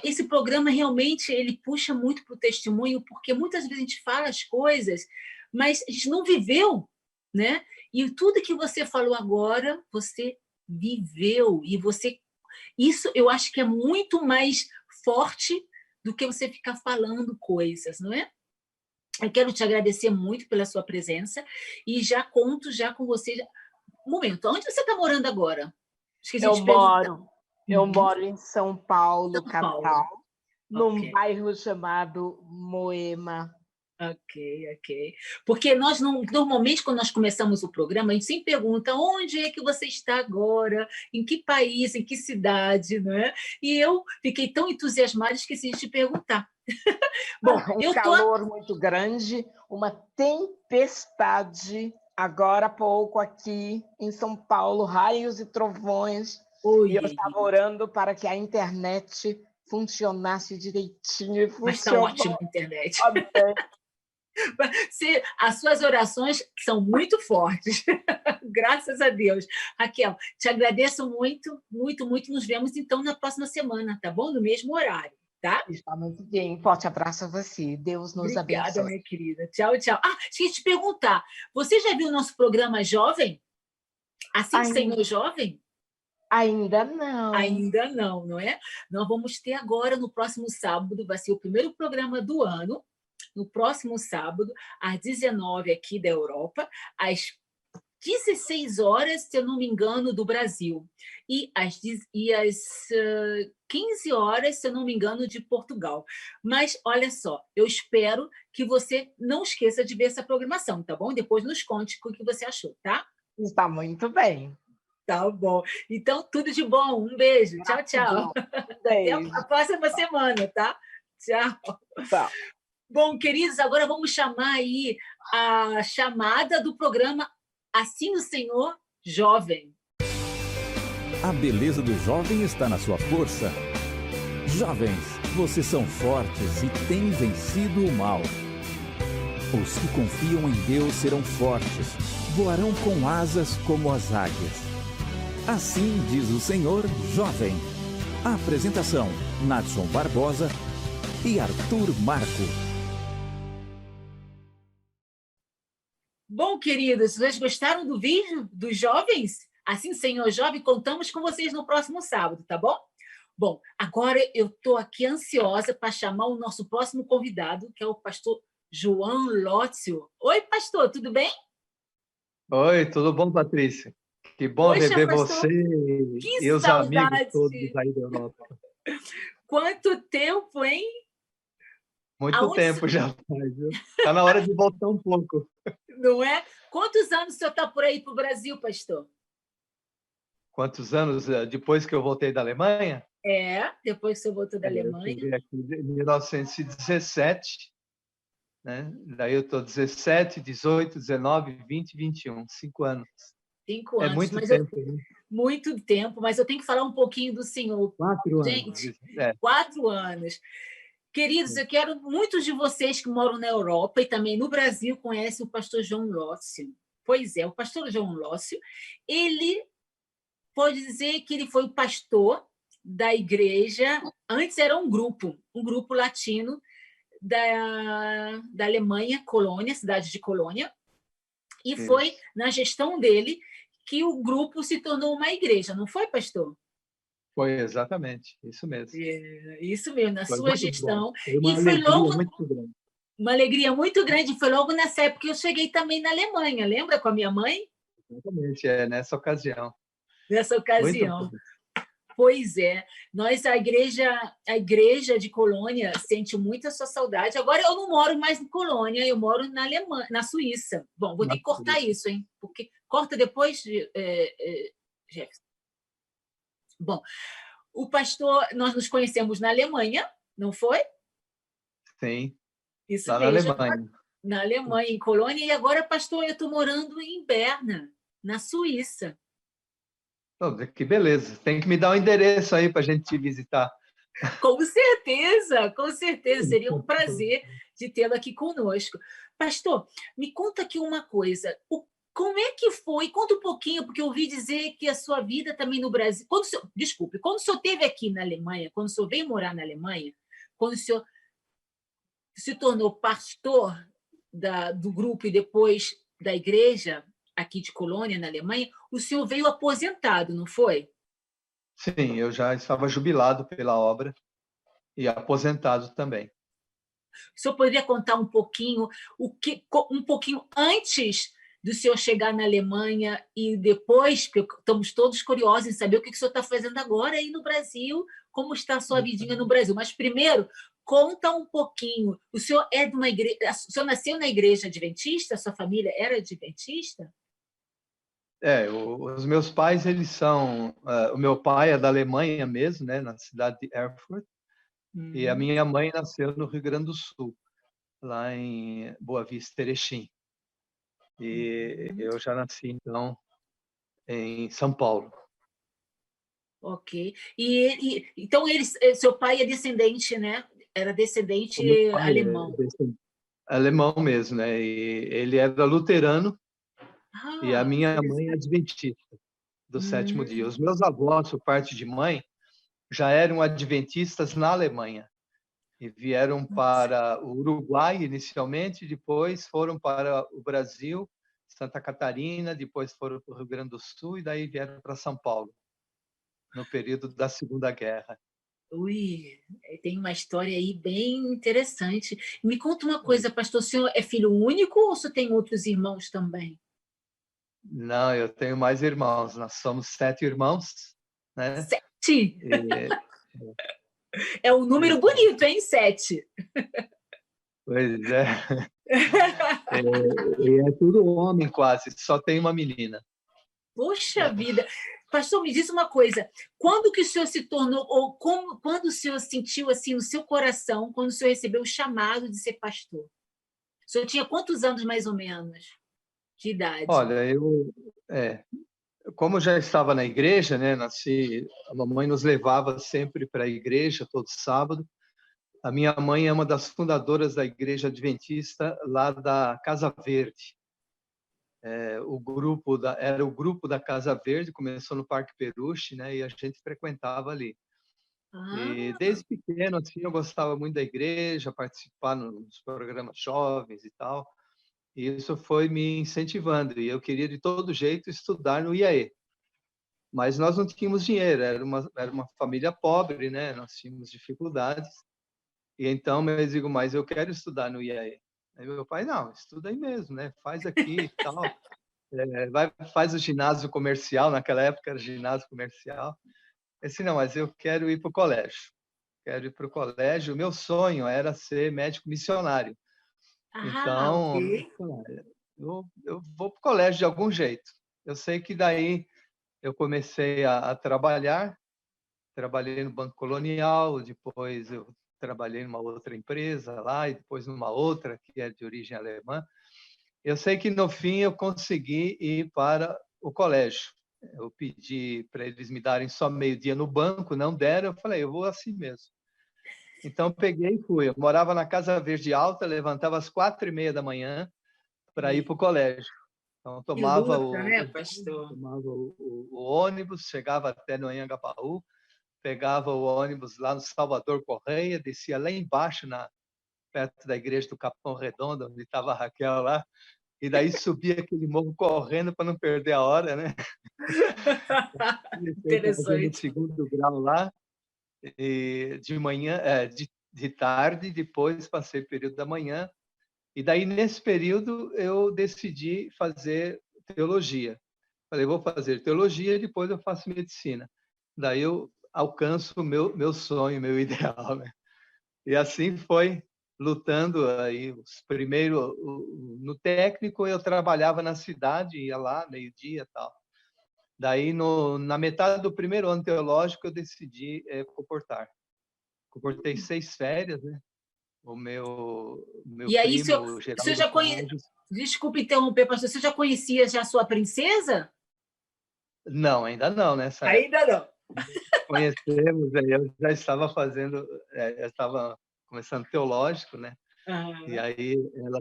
esse programa realmente ele puxa muito para o testemunho, porque muitas vezes a gente fala as coisas, mas a gente não viveu, né? E tudo que você falou agora, você viveu, e isso eu acho que é muito mais forte do que você ficar falando coisas, não é? Eu quero te agradecer muito pela sua presença e já conto com você. Um momento, onde você está morando agora? Eu moro em São Paulo, capital, num bairro chamado Moema. Ok. Porque nós normalmente, quando nós começamos o programa, a gente sempre pergunta onde é que você está agora, em que país, em que cidade, né? E eu fiquei tão entusiasmada, esqueci de te perguntar. Bom, calor muito grande, uma tempestade, agora há pouco aqui em São Paulo, raios e trovões, e eu estava orando para que a internet funcionasse direitinho. Mas está ótima a internet. As suas orações são muito fortes, graças a Deus. Raquel, te agradeço muito, muito, muito. Nos vemos então na próxima semana, tá bom? No mesmo horário, tá? Está muito bem. Forte abraço a você. Deus nos abençoe. Obrigada, minha querida. Tchau. Ah, esqueci de te perguntar. Você já viu o nosso programa Jovem? Assim, Senhor Jovem? Ainda não. Ainda não, não é? Nós vamos ter agora, no próximo sábado, vai ser o primeiro programa do ano, no próximo sábado, às 19 aqui da Europa, às 16 horas, se eu não me engano, do Brasil, e às 15 horas, se eu não me engano, de Portugal. Mas, olha só, eu espero que você não esqueça de ver essa programação, tá bom? Depois nos conte o que você achou, tá? Está muito bem. Tá bom. Então, tudo de bom. Um beijo. Tchau. Até a próxima semana, tá? Tchau. Tchau. Bom, queridos, agora vamos chamar aí a chamada do programa Assim o Senhor Jovem. A beleza do jovem está na sua força. Jovens, vocês são fortes e têm vencido o mal. Os que confiam em Deus serão fortes, voarão com asas como as águias. Assim diz o Senhor Jovem. A apresentação, Nadson Barbosa e Arthur Marco. Bom, queridos, vocês gostaram do vídeo dos jovens? Assim, Senhor Jovem, contamos com vocês no próximo sábado, tá bom? Bom, agora eu estou aqui ansiosa para chamar o nosso próximo convidado, que é o pastor João Lócio. Oi, pastor, tudo bem? Oi, tudo bom, Patrícia? Que bom rever você e os amigos todos aí da Europa. Quanto tempo, hein? Muito tempo já faz, viu? Está na hora de voltar um pouco. Não é? Quantos anos o senhor está por aí para o Brasil, pastor? Quantos anos depois que eu voltei da Alemanha? Depois que você voltou da Alemanha. Eu cheguei aqui em 1917, né? Daí eu estou 17, 18, 19, 20, 21, 5 anos. 5 É anos. muito Mas tempo, né? muito tempo, mas eu tenho que falar um pouquinho do senhor. 4 anos. Gente, 4 anos. Queridos, eu quero muitos de vocês que moram na Europa e também no Brasil conhecem o pastor João Lócio. Pois é, o pastor João Lócio, ele pode dizer que ele foi o pastor da igreja, antes era um grupo latino da Alemanha, Colônia, cidade de Colônia, e foi na gestão dele que o grupo se tornou uma igreja, não foi, pastor? Foi exatamente, isso mesmo. Isso mesmo, na Foi sua muito gestão. bom. Foi uma E foi alegria logo muito grande. uma alegria muito grande. Foi logo nessa época que eu cheguei também na Alemanha, lembra, com a minha mãe? Exatamente, nessa ocasião. Nessa ocasião. Muito bom. Pois é, a igreja de Colônia sente muita sua saudade. Agora eu não moro mais em Colônia, eu moro na Alemanha, na Suíça. Bom, vou ter que cortar isso, hein? Porque corta depois, Jefferson. Bom, o pastor, nós nos conhecemos na Alemanha, não foi? Sim. Isso lá mesmo. Na Alemanha. Na Alemanha, em Colônia, e agora, pastor, eu estou morando em Berna, na Suíça. Que beleza. Tem que me dar um endereço aí para a gente te visitar. Com certeza, com certeza. Seria um prazer de tê-lo aqui conosco. Pastor, me conta aqui uma coisa. Como é que foi? Conta um pouquinho, porque eu ouvi dizer que a sua vida também no Brasil... quando o senhor esteve aqui na Alemanha, quando o senhor veio morar na Alemanha, quando o senhor se tornou pastor do grupo e depois da igreja aqui de Colônia, na Alemanha, o senhor veio aposentado, não foi? Sim, eu já estava jubilado pela obra e aposentado também. O senhor poderia contar um pouquinho antes do senhor chegar na Alemanha e depois, porque estamos todos curiosos em saber o que o senhor está fazendo agora aí no Brasil, como está a sua vidinha no Brasil. Mas primeiro, conta um pouquinho. O senhor é de uma igreja, o senhor nasceu na igreja adventista? A sua família era adventista? Os meus pais, eles são... o meu pai é da Alemanha mesmo, né, na cidade de Erfurt, e a minha mãe nasceu no Rio Grande do Sul, lá em Boa Vista, Erechim. E eu já nasci, então, em São Paulo. Ok. Então, seu pai é descendente, né? Era descendente alemão. Alemão mesmo, né? E ele era luterano, e a minha mãe é adventista do sétimo dia. Os meus avós, por parte de mãe, já eram adventistas na Alemanha. E vieram para o Uruguai inicialmente, depois foram para o Brasil, Santa Catarina, depois foram para o Rio Grande do Sul e daí vieram para São Paulo, no período da Segunda Guerra. Ui, tem uma história aí bem interessante. Me conta uma coisa, pastor, o senhor é filho único ou o senhor tem outros irmãos também? Não, eu tenho mais irmãos. Nós somos 7 irmãos, né? 7? É um número bonito, hein? 7. Pois é. É tudo homem quase, só tem uma menina. Poxa vida! Pastor, me diz uma coisa. Quando que o senhor se tornou, ou quando o senhor sentiu assim no seu coração, quando o senhor recebeu o chamado de ser pastor? O senhor tinha quantos anos, mais ou menos, de idade? Olha, como eu já estava na igreja, né, a mamãe nos levava sempre para a igreja, todo sábado. A minha mãe é uma das fundadoras da Igreja Adventista, lá da Casa Verde. Era o grupo da Casa Verde, começou no Parque Peruche, né, e a gente frequentava ali. E desde pequeno, assim, eu gostava muito da igreja, participar nos programas jovens e tal. E isso foi me incentivando. E eu queria, de todo jeito, estudar no IAE. Mas nós não tínhamos dinheiro, era uma família pobre, né? Nós tínhamos dificuldades. E então eu digo, mas eu quero estudar no IAE. Aí meu pai, não, estuda aí mesmo, né? Faz aqui e tal. Faz o ginásio comercial, naquela época era ginásio comercial. Eu disse, não, mas eu quero ir para o colégio. Quero ir para o colégio. O meu sonho era ser médico missionário. Então, okay. eu vou para o colégio de algum jeito. Eu sei que daí eu comecei a trabalhar. Trabalhei no Banco Colonial, depois eu trabalhei numa outra empresa lá, e depois numa outra, que é de origem alemã. Eu sei que, no fim, eu consegui ir para o colégio. Eu pedi para eles me darem só meio-dia no banco, não deram. Eu falei, eu vou assim mesmo. Então, peguei e fui. Eu morava na Casa Verde Alta, levantava às 4h30 da manhã para ir para o colégio. Então, Que luta, né, pastor? tomava o ônibus, chegava até no Anhangabaú, pegava o ônibus lá no Salvador Correia, descia lá embaixo, perto da igreja do Capão Redondo, onde estava a Raquel lá, e daí subia aquele morro correndo para não perder a hora, né? Interessante. No segundo grau lá, e de manhã, de tarde, depois passei o período da manhã, e daí nesse período eu decidi fazer teologia. Falei, vou fazer teologia e depois eu faço medicina. Daí eu alcanço o meu sonho, meu ideal, né? E assim foi, lutando aí os primeiros no técnico. Eu trabalhava na cidade, ia lá meio-dia e tal. Daí na metade do primeiro ano teológico eu decidi comportar. Comportei 6 férias, né? O meu E aí, primo, o senhor Geraldo já conhecia... Desculpe interromper, pastor. Você já conhecia já a sua princesa? Não, ainda não, nessa Ainda época. não. Conhecemos, aí eu já estava fazendo, eu estava começando teológico, né? E aí ela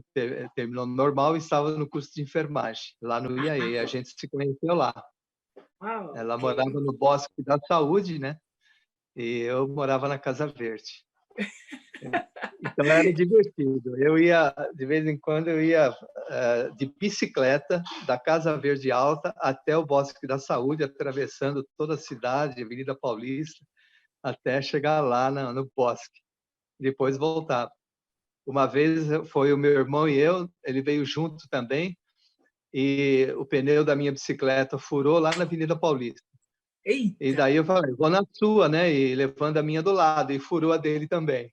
terminou normal e estava no curso de enfermagem, lá no IAE. A gente se conheceu lá. Ela morava no Bosque da Saúde, né? E eu morava na Casa Verde. Então era divertido. Eu ia, de vez em quando, eu ia de bicicleta da Casa Verde Alta até o Bosque da Saúde, atravessando toda a cidade, Avenida Paulista, até chegar lá no bosque. Depois voltava. Uma vez foi o meu irmão e eu, ele veio junto também, e o pneu da minha bicicleta furou lá na Avenida Paulista. Eita. E daí eu falei, vou na sua, né? E levando a minha do lado, e furou a dele também.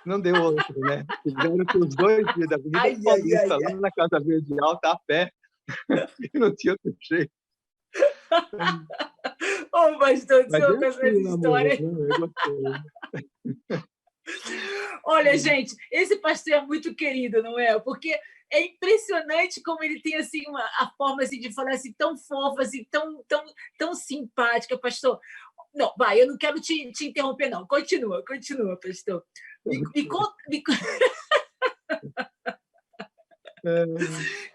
Não deu outro, né? Tiveram que os 2 dias da Avenida Paulista, lá na Casa Verde Alta, a pé, e não tinha outro jeito. Ô, pastor, Mas com essas histórias. Olha, gente, esse pastor é muito querido, não é? Porque é impressionante como ele tem assim a forma assim, de falar assim, tão fofa, assim, tão simpática, pastor. Não, vai, eu não quero te interromper, não. Continua, pastor.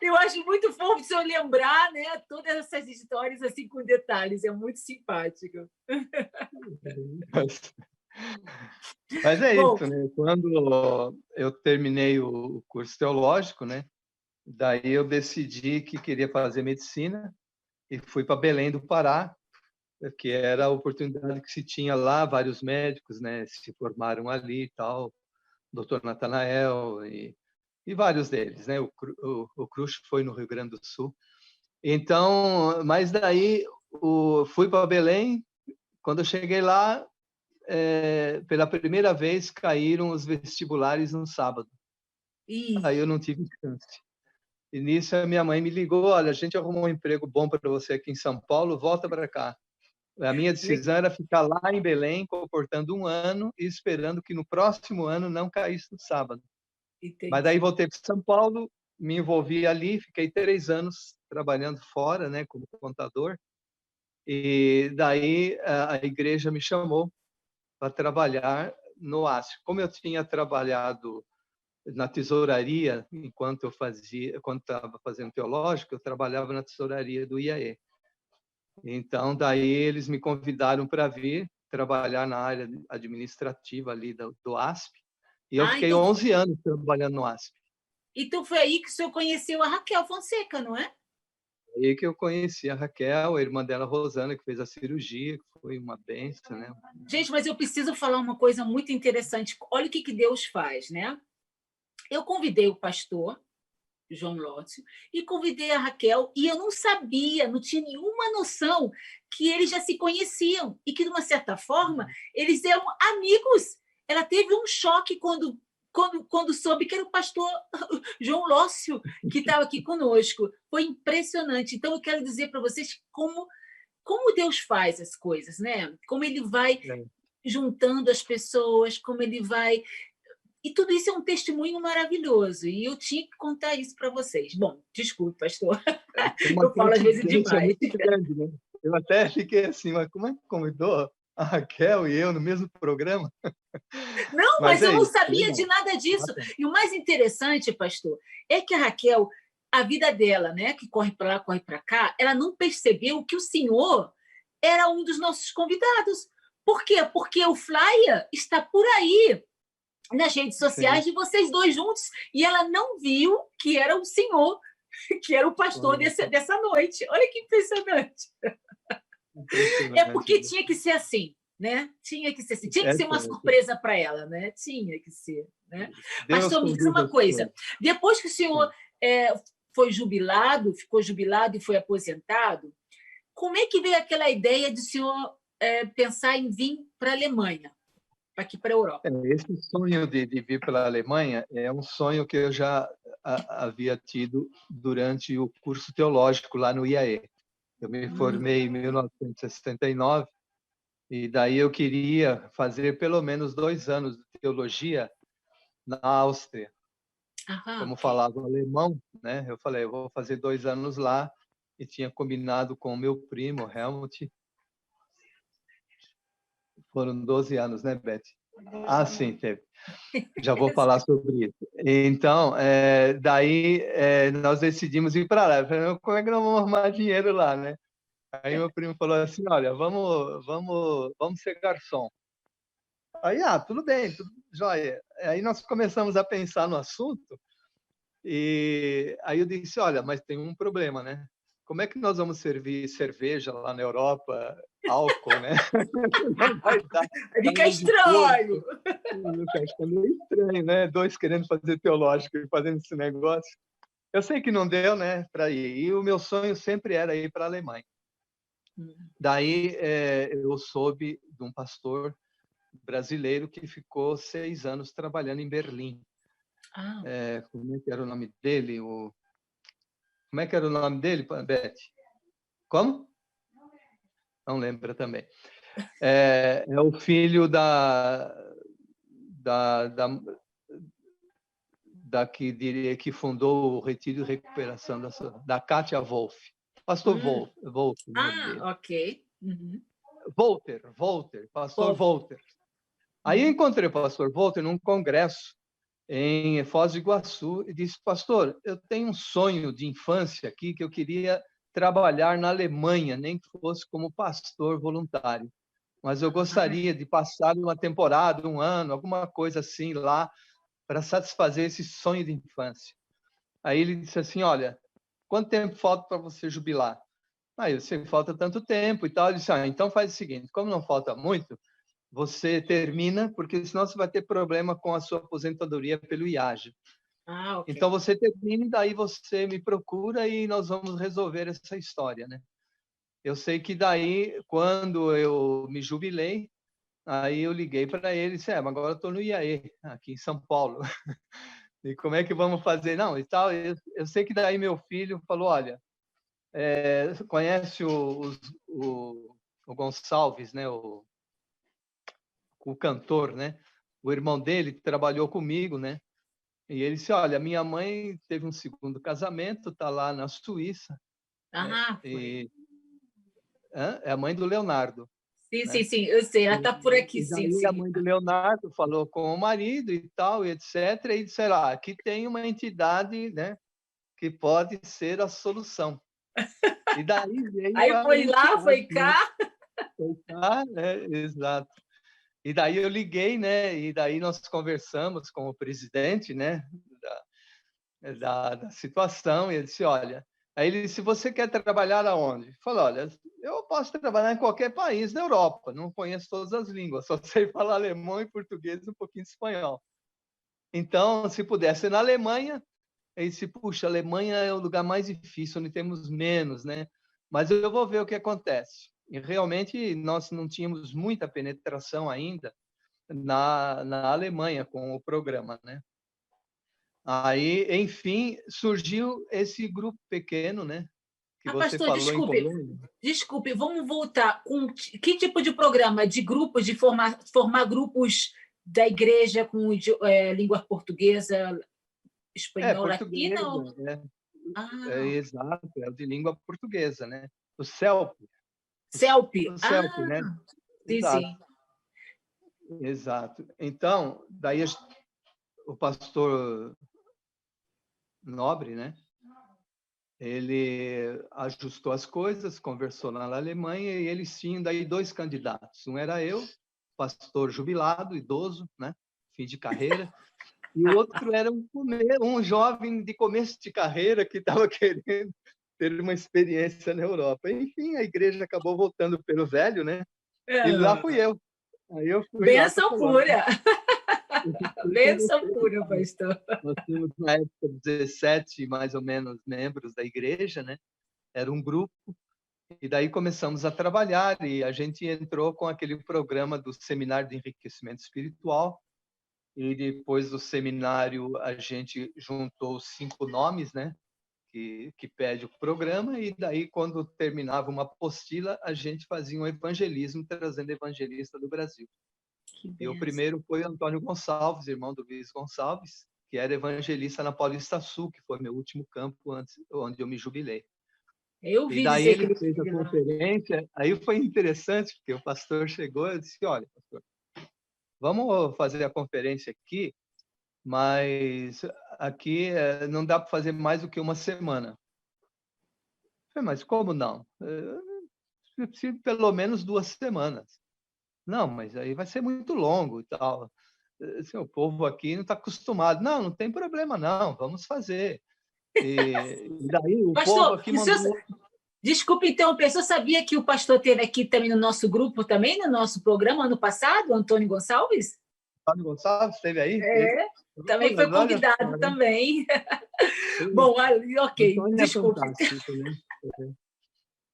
Eu acho muito fofo o senhor lembrar, né, todas essas histórias assim com detalhes. É muito simpático. Mas é isso, né? Quando eu terminei o curso teológico, né? Daí eu decidi que queria fazer medicina e fui para Belém do Pará, que era a oportunidade que se tinha lá. Vários médicos, né, se formaram ali e tal, Dr. Natanael e vários deles, né? O Cruxo foi no Rio Grande do Sul. Então, mas daí fui para Belém. Quando eu cheguei lá, pela primeira vez caíram os vestibulares no sábado. Aí eu não tive chance. E nisso a minha mãe me ligou, olha, a gente arrumou um emprego bom para você aqui em São Paulo, volta para cá. A minha decisão era ficar lá em Belém, comportando 1 ano e esperando que no próximo ano não caísse no sábado. Entendi. Mas daí voltei para São Paulo, me envolvi ali, fiquei 3 anos trabalhando fora, né, como contador. E daí a igreja me chamou para trabalhar no ASP. Como eu tinha trabalhado na tesouraria enquanto estava fazendo teológico, eu trabalhava na tesouraria do IAE. Então, daí eles me convidaram para vir trabalhar na área administrativa ali do ASP. E eu fiquei 11 anos trabalhando no ASP. Então foi aí que o senhor conheceu a Raquel Fonseca, não é? Aí que eu conheci a Raquel, a irmã dela, Rosana, que fez a cirurgia, que foi uma bênção, né? Gente, mas eu preciso falar uma coisa muito interessante. Olha o que Deus faz, né? Eu convidei o pastor João Lócio e convidei a Raquel, e eu não sabia, não tinha nenhuma noção que eles já se conheciam e que, de uma certa forma, eles eram amigos. Ela teve um choque quando soube que era o pastor João Lócio que estava aqui conosco. Foi impressionante. Então, eu quero dizer para vocês como Deus faz as coisas, né? Como ele vai juntando as pessoas, como ele vai E tudo isso é um testemunho maravilhoso, e eu tinha que contar isso para vocês. Bom, desculpe, pastor, eu falo às vezes demais. Muito grande, né? Eu até fiquei assim, mas como é que convidou a Raquel e eu no mesmo programa? Não, mas eu não sabia legal. de nada disso. E o mais interessante, pastor, é que a Raquel, a vida dela, né, que corre para lá, corre para cá, ela não percebeu que o senhor era um dos nossos convidados. Por quê? Porque o flyer está por aí, nas redes sociais, de vocês dois juntos, e ela não viu que era o senhor, que era o pastor dessa noite. Olha que impressionante. É porque tinha que ser assim, né? Tinha que ser assim. Tinha que ser uma surpresa para ela, né? Tinha que ser, né? Pastor, me diz uma coisa. Depois que o senhor foi jubilado, ficou jubilado e foi aposentado, como é que veio aquela ideia de o senhor pensar em vir para a Alemanha, aqui para a Europa? Esse sonho de vir para a Alemanha é um sonho que eu já havia tido durante o curso teológico lá no IAE. Eu me formei em 1969 e daí eu queria fazer pelo menos 2 anos de teologia na Áustria. Como falava alemão, né? Eu falei, eu vou fazer 2 anos lá e tinha combinado com o meu primo, Helmut. Foram 12 anos, né, Beth? Ah, sim, teve. Já vou falar sobre isso. Então, daí nós decidimos ir para lá. Eu falei, como é que nós vamos arrumar dinheiro lá, né? Aí meu primo falou assim, olha, vamos ser garçom. Aí, tudo bem, tudo jóia. Aí nós começamos a pensar no assunto e aí eu disse, olha, mas tem um problema, né? Como é que nós vamos servir cerveja lá na Europa, álcool, né? Não vai dar. Fica estranho. Fica meio estranho, né? 2 querendo fazer teológico e fazendo esse negócio. Eu sei que não deu, né, para ir. E o meu sonho sempre era ir para a Alemanha. Daí eu soube de um pastor brasileiro que ficou 6 anos trabalhando em Berlim. Como é que era o nome dele? Como é que era o nome dele, Beth? Como? Não lembra também. É o filho da que fundou o Retiro de Recuperação da Kátia Wolff. Pastor Wolff. Ok. Walter, pastor Walter. Aí eu encontrei o pastor Walter num congresso em Foz do Iguaçu e disse, pastor, eu tenho um sonho de infância aqui que eu queria trabalhar na Alemanha, nem que fosse como pastor voluntário, mas eu gostaria de passar uma temporada, 1 ano, alguma coisa assim lá, para satisfazer esse sonho de infância. Aí ele disse assim, olha, quanto tempo falta para você jubilar? Aí eu disse, falta tanto tempo e tal. Ele disse, então faz o seguinte, como não falta muito, você termina, porque senão você vai ter problema com a sua aposentadoria pelo IAGE. Okay. Então você termina e daí você me procura e nós vamos resolver essa história, né? Eu sei que daí, quando eu me jubilei, aí eu liguei para ele e disse, mas agora eu estou no IAE, aqui em São Paulo. E como é que vamos fazer? Não, e tal. Eu sei que daí meu filho falou, olha, conhece o Gonçalves, né? O cantor, né? O irmão dele trabalhou comigo, né? E ele disse, olha, minha mãe teve um 2º casamento, está lá na Suíça. É a mãe do Leonardo. Sim, né? sim, eu sei, ela está por aqui, sim. A mãe do Leonardo falou com o marido e tal, etc. E disse, sei lá, aqui tem uma entidade, né, que pode ser a solução. E daí veio... Aí foi lá, foi cá. Foi cá, né? Exato. E daí eu liguei, né? E daí nós conversamos com o presidente, né? Da situação. E ele disse, olha... Aí ele disse, você quer trabalhar aonde? Falei, olha, eu posso trabalhar em qualquer país da Europa. Não conheço todas as línguas. Só sei falar alemão e português e um pouquinho de espanhol. Então, se pudesse na Alemanha... Ele disse, puxa, a Alemanha é o lugar mais difícil, onde temos menos, né? Mas eu vou ver o que acontece. E realmente nós não tínhamos muita penetração ainda na Alemanha com o programa, né? Aí, enfim, surgiu esse grupo pequeno, né? Que você pastor, falou desculpe, vamos voltar. Com que tipo de programa? De grupos, de formar grupos da igreja com língua portuguesa, espanhol, latina? Exato, é de língua portuguesa, né? O CELP. CELP. O CELP, né? Sim, Exato. sim. Exato. Então, daí o pastor Nobre, né? Ele ajustou as coisas, conversou lá na Alemanha e eles tinham daí 2 candidatos. Um era eu, pastor jubilado, idoso, né? Fim de carreira. E o outro era um jovem de começo de carreira que estava querendo ter uma experiência na Europa. Enfim, a igreja acabou voltando pelo velho, né? E lá fui eu. Aí eu fui Benção pura! Benção pura, pastor. Nós tínhamos, na época, 17, mais ou menos, membros da igreja, né? Era um grupo. E daí começamos a trabalhar e a gente entrou com aquele programa do Seminário de Enriquecimento Espiritual. E depois do seminário, a gente juntou 5 nomes, né? Que pede o programa. E daí, quando terminava uma apostila, a gente fazia um evangelismo, trazendo evangelista do Brasil. E o primeiro foi Antônio Gonçalves, irmão do Luiz Gonçalves, que era evangelista na Paulista Sul, que foi meu último campo antes, onde eu me jubilei. Eu vi e daí dizer ele fez a conferência. Aí foi interessante, porque o pastor chegou e disse: olha, pastor, vamos fazer a conferência aqui, mas aqui não dá para fazer mais do que uma semana. Eu falei, mas como não? Eu preciso pelo menos 2 semanas. Não, mas aí vai ser muito longo e tal. Assim, o povo aqui não está acostumado. Não, não tem problema, não. Vamos fazer. E daí o pastor, povo aqui mandou... Desculpe interromper, o senhor sabia que o pastor esteve aqui também no nosso grupo, também no nosso programa, ano passado, o Antônio Gonçalves? Antônio Gonçalves esteve aí? Também foi convidado também. Bom, ok, desculpe.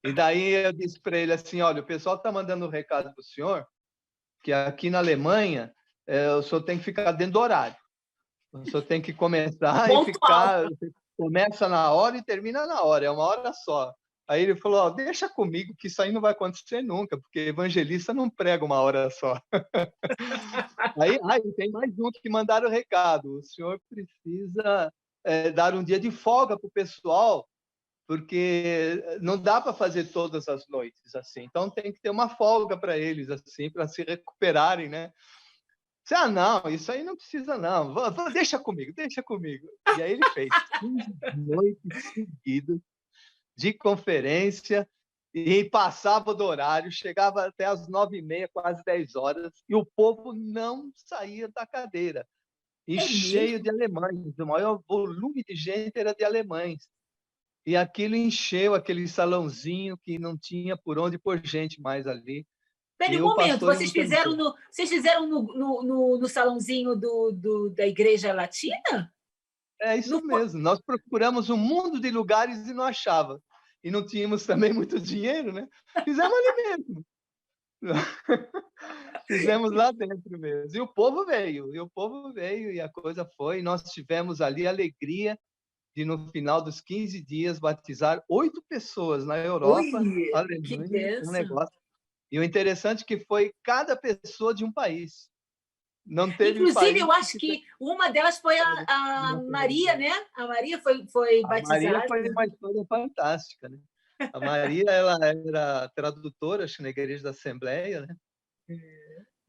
E daí eu disse para ele assim, olha, o pessoal está mandando um recado para o senhor, que aqui na Alemanha o senhor tem que ficar dentro do horário. O senhor tem que começar e ficar... Começa na hora e termina na hora, é 1 hora só. Aí ele falou, ó, deixa comigo que isso aí não vai acontecer nunca, porque evangelista não prega 1 hora só. Aí tem mais um que mandaram o recado. O senhor precisa dar um dia de folga para o pessoal, porque não dá para fazer todas as noites assim. Então tem que ter uma folga para eles assim, para se recuperarem, né? Não, isso aí não precisa não. Deixa comigo, deixa comigo. E aí ele fez 15 noites seguidas de conferência e passava do horário, chegava até às 9h30, quase 10 horas, e o povo não saía da cadeira. E cheio de alemães, o maior volume de gente era de alemães. E aquilo encheu aquele salãozinho que não tinha por onde pôr gente mais ali. Peraí, um momento, vocês fizeram no salãozinho da Igreja Latina? É isso mesmo. Nós procuramos um mundo de lugares e não achava. E não tínhamos também muito dinheiro, né? Fizemos ali mesmo. Fizemos lá dentro mesmo. E o povo veio, e a coisa foi. E nós tivemos ali a alegria de, no final dos 15 dias, batizar 8 pessoas na Europa, Alemanha, um negócio. E o interessante é que foi cada pessoa de um país. Não teve Inclusive, país eu acho que uma delas foi a Maria, né? A Maria foi batizada. A Maria foi uma história fantástica, né? A Maria, ela era tradutora, acho, na Igreja da Assembleia, né?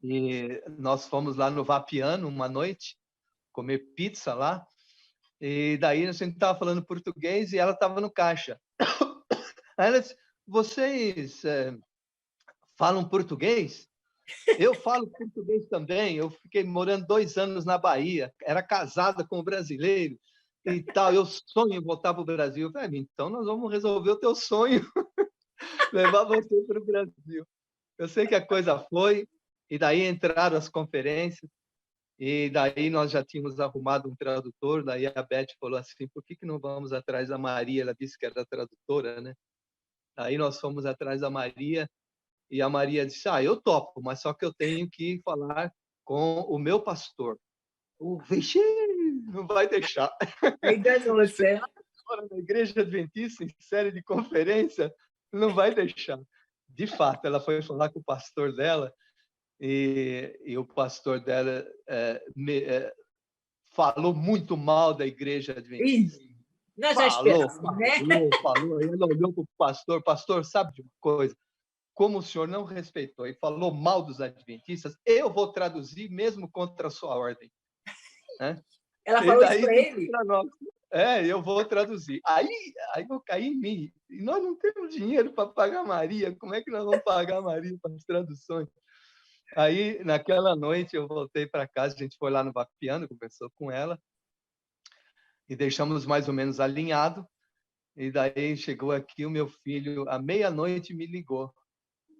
E nós fomos lá no Vapiano uma noite, comer pizza lá, e daí a gente estava falando português e ela estava no caixa. Aí ela disse, vocês falam português? Eu falo português também, eu fiquei morando 2 anos na Bahia, era casada com um brasileiro e tal, eu sonho em voltar para o Brasil. Eu falei, então nós vamos resolver o teu sonho, levar você para o Brasil. Eu sei que a coisa foi, e daí entraram as conferências, e daí nós já tínhamos arrumado um tradutor, daí a Beth falou assim, por que não vamos atrás da Maria? Ela disse que era tradutora, né? Aí nós fomos atrás da Maria, e a Maria disse, eu topo, mas só que eu tenho que falar com o meu pastor. Vixe, não vai deixar. Você. Na Igreja Adventista, em série de conferência, não vai deixar. De fato, ela foi falar com o pastor dela, e o pastor dela falou muito mal da igreja adventista. Nós já esperamos, né? Falou. Aí ela olhou para o pastor, sabe de uma coisa? Como o senhor não respeitou e falou mal dos adventistas, eu vou traduzir mesmo contra a sua ordem. Né? Ela falou isso para ele? Eu vou traduzir. Aí eu caí em mim. E nós não temos dinheiro para pagar a Maria. Como é que nós vamos pagar a Maria para as traduções? Aí, naquela noite, eu voltei para casa, a gente foi lá no Vapiano, conversou com ela, e deixamos mais ou menos alinhado. E daí chegou aqui o meu filho, à meia-noite, me ligou.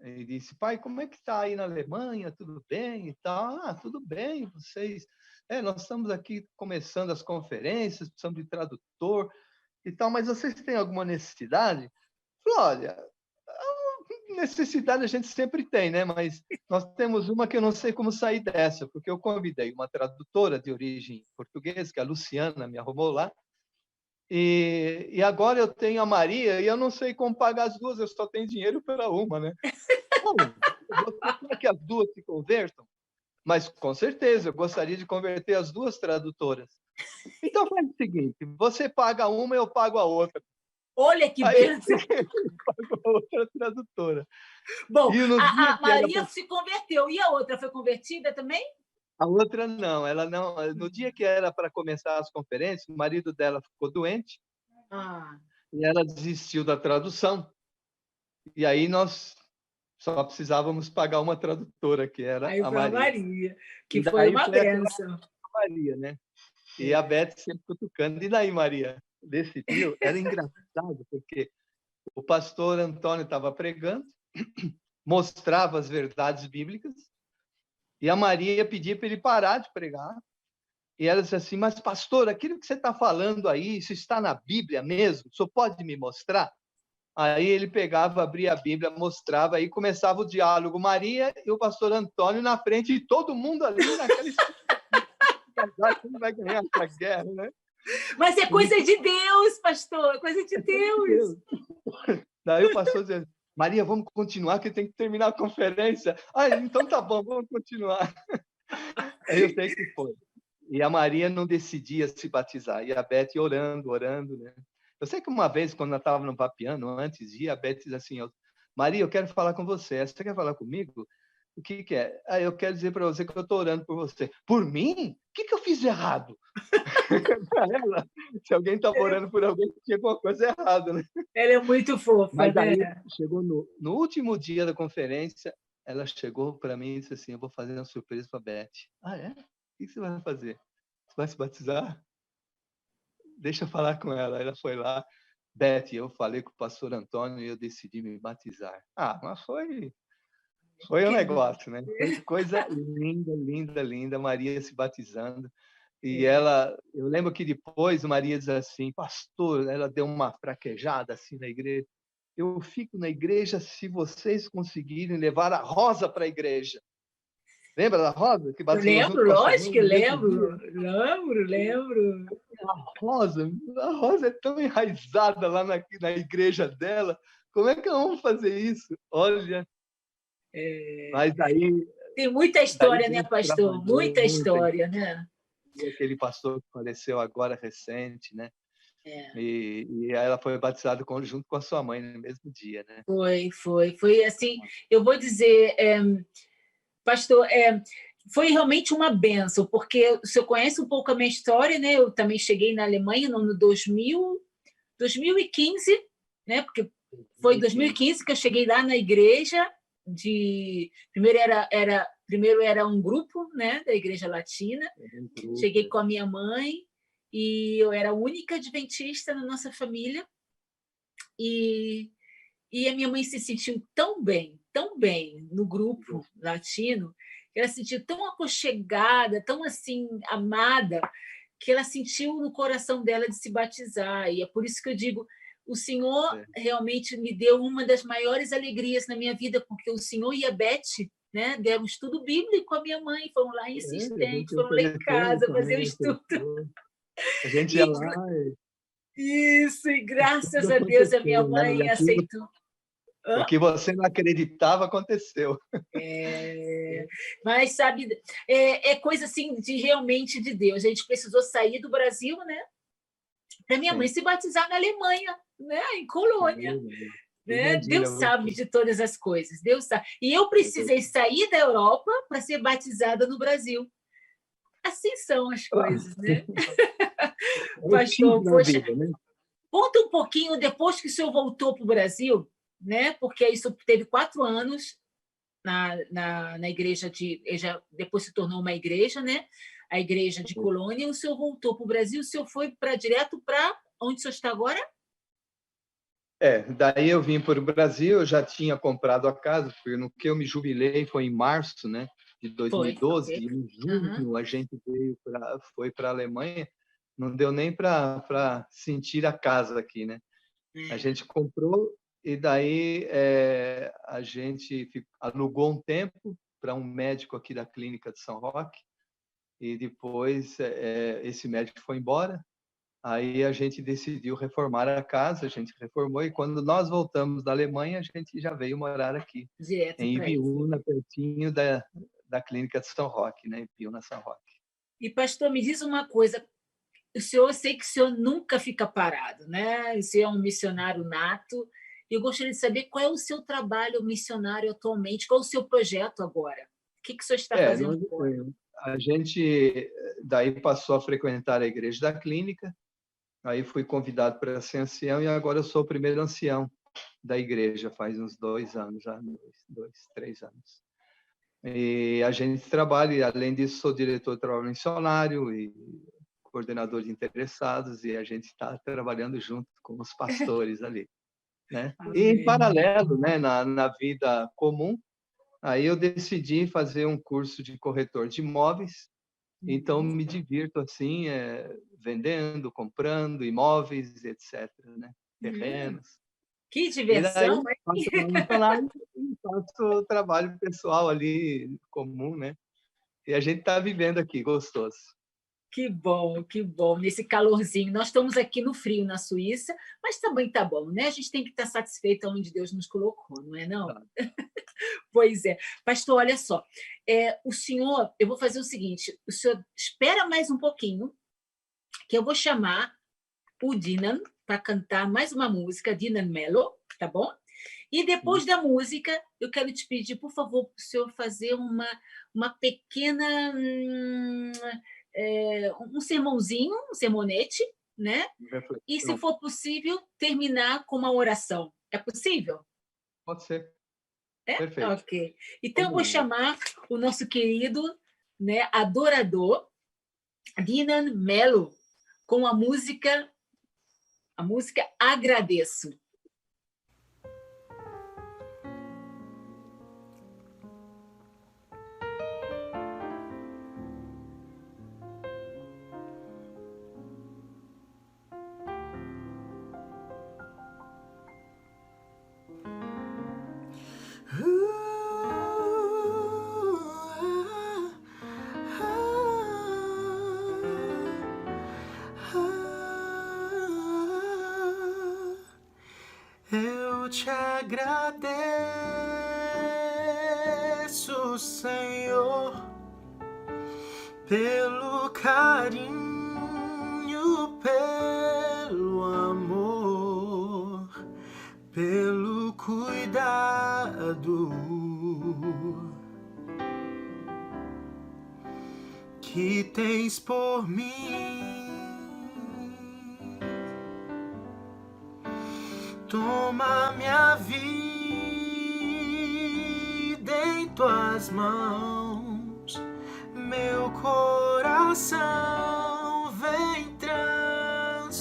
Ele disse: pai, como é que está aí na Alemanha? Tudo bem e tal? Ah, tudo bem, vocês... nós estamos aqui começando as conferências, precisamos de tradutor e tal, mas vocês têm alguma necessidade? Eu falei: olha, necessidade a gente sempre tem, né? Mas nós temos uma que eu não sei como sair dessa, porque eu convidei uma tradutora de origem portuguesa, que é a Luciana, me arrumou lá, e agora eu tenho a Maria e eu não sei como pagar as duas, eu só tenho dinheiro para uma, né? Bom, você quer que as duas se convertam? Mas, com certeza, eu gostaria de converter as duas tradutoras. Então, faz o seguinte, você paga uma, eu pago a outra. Olha que bênção! Pago a outra tradutora. Bom, a Maria se converteu. E a outra foi convertida também? A outra não. Ela não. No dia que era para começar as conferências, o marido dela ficou doente. E ela desistiu da tradução. E aí nós só precisávamos pagar uma tradutora, que era a Maria. Que foi uma bênção. Maria, né? E a Beth sempre cutucando. E daí, Maria? Desse dia, era engraçado, porque o pastor Antônio estava pregando, mostrava as verdades bíblicas, e a Maria pedia para ele parar de pregar. E ela disse assim: mas, pastor, aquilo que você está falando aí, isso está na Bíblia mesmo? O senhor pode me mostrar? Aí ele pegava, abria a Bíblia, mostrava, aí começava o diálogo. Maria e o pastor Antônio na frente, e todo mundo ali naquele... Quem vai ganhar essa guerra, né? Mas é coisa de Deus, pastor, coisa de Deus. Daí o pastor dizia: Maria, vamos continuar, que tem que terminar a conferência. Então tá bom, vamos continuar. Aí eu sei que foi. E a Maria não decidia se batizar, e a Beth orando, né? Eu sei que uma vez, quando eu estava no Vapiano, antes de ir, a Beth disse assim: Maria, eu quero falar com você. Você quer falar comigo? O que é? Eu quero dizer para você que eu estou orando por você. Por mim? O que eu fiz de errado? Ela, se alguém está orando por alguém, tinha alguma coisa errada, né? Ela é muito fofa, mas né? Aí, chegou no último dia da conferência, ela chegou para mim e disse assim: eu vou fazer uma surpresa para a Beth. É? O que você vai fazer? Você vai se batizar? Deixa eu falar com ela. Ela foi lá. Beth, eu falei com o pastor Antônio e eu decidi me batizar. Mas foi um negócio, né? Coisa linda, Maria se batizando. E eu lembro que depois Maria diz assim: pastor, ela deu uma fraquejada assim na igreja. Eu fico na igreja se vocês conseguirem levar a Rosa para a igreja. Lembra da Rosa? Que lembro, lógico que lembro. Lembro. A Rosa é tão enraizada lá na igreja dela. Como é que nós vamos fazer isso? Olha... Mas aí... Tem muita história, né, pastor? Muita história, né? Aquele pastor que faleceu agora, recente, né? E ela foi batizada junto com a sua mãe no mesmo dia, né? Foi assim, eu vou dizer, pastor, foi realmente uma bênção, porque o senhor conhece um pouco a minha história, né? Eu também cheguei na Alemanha no ano 2015, né? Porque foi em 2015 que eu cheguei lá na igreja. Primeiro era um grupo, né, da Igreja Latina. Cheguei com a minha mãe e eu era a única adventista na nossa família, e a minha mãe se sentiu tão bem no grupo latino, que ela se sentiu tão aconchegada, tão assim amada, que ela sentiu no coração dela de se batizar. E é por isso que eu digo: o Senhor realmente me deu uma das maiores alegrias na minha vida, porque o Senhor e a Beth, né, deram estudo bíblico com a minha mãe, foram lá insistentes, foram lá em casa fazer o estudo. A gente ia lá. Isso, e graças a Deus a minha mãe aceitou. O que você não acreditava aconteceu. Mas, sabe, é coisa assim de realmente de Deus. A gente precisou sair do Brasil, né? Para minha mãe se batizar na Alemanha, né? Em Colônia. Né? Deus sabe de todas as coisas, Deus sabe. E eu precisei sair da Europa para ser batizada no Brasil. Assim são as coisas, né? Pastor, poxa, conta um pouquinho depois que o senhor voltou para o Brasil, né? Porque isso teve 4 anos na igreja depois se tornou uma igreja, né? A igreja de Colônia. O senhor voltou para o Brasil, o senhor foi direto para onde o senhor está agora? Daí eu vim para o Brasil, eu já tinha comprado a casa, porque no que eu me jubilei foi em março, né, de 2012, e em junho a gente foi para a Alemanha, não deu nem para sentir a casa aqui, né? A gente comprou e daí a gente alugou um tempo para um médico aqui da clínica de São Roque, e depois esse médico foi embora. Aí a gente decidiu reformar a casa, a gente reformou, e quando nós voltamos da Alemanha, a gente já veio morar aqui, direto em Ibiúna, pertinho da clínica de São Roque, né? Ibiúna, São Roque. E, pastor, me diz uma coisa, eu sei que o senhor nunca fica parado, né? O senhor é um missionário nato, e eu gostaria de saber qual é o seu trabalho missionário atualmente, qual é o seu projeto agora? O que o senhor está fazendo agora? A gente daí passou a frequentar a igreja da clínica. Aí fui convidado para ser ancião e agora eu sou o primeiro ancião da igreja, faz uns 2 anos já, 3 anos. E a gente trabalha, além disso, sou diretor de trabalho missionário e coordenador de interessados, e a gente está trabalhando junto com os pastores ali, né? E em paralelo, né, na vida comum, aí eu decidi fazer um curso de corretor de imóveis. Então, me divirto assim, vendendo, comprando imóveis, etc., né? Terrenos. Que diversão! Faço trabalho pessoal ali, comum, né? E a gente está vivendo aqui, gostoso. Que bom, nesse calorzinho. Nós estamos aqui no frio, na Suíça, mas também está bom, né? A gente tem que estar satisfeito onde Deus nos colocou, não é não? Claro. Pois é. Pastor, olha só, o senhor, eu vou fazer o seguinte, o senhor espera mais um pouquinho, que eu vou chamar o Dinan para cantar mais uma música, Dinan Mello, tá bom? E depois da música, eu quero te pedir, por favor, para o senhor fazer uma pequena... um sermãozinho, um sermonete, né? E, se for possível, terminar com uma oração. É possível? Pode ser. Perfeito. Ok. Então, eu vou chamar o nosso querido, né, adorador, Dinan Mello, com a música Agradeço. Eu te agradeço, Senhor, pelo carinho, pelo amor, pelo cuidado que tens por mim. Toma minha vida em tuas mãos, meu coração vem transformar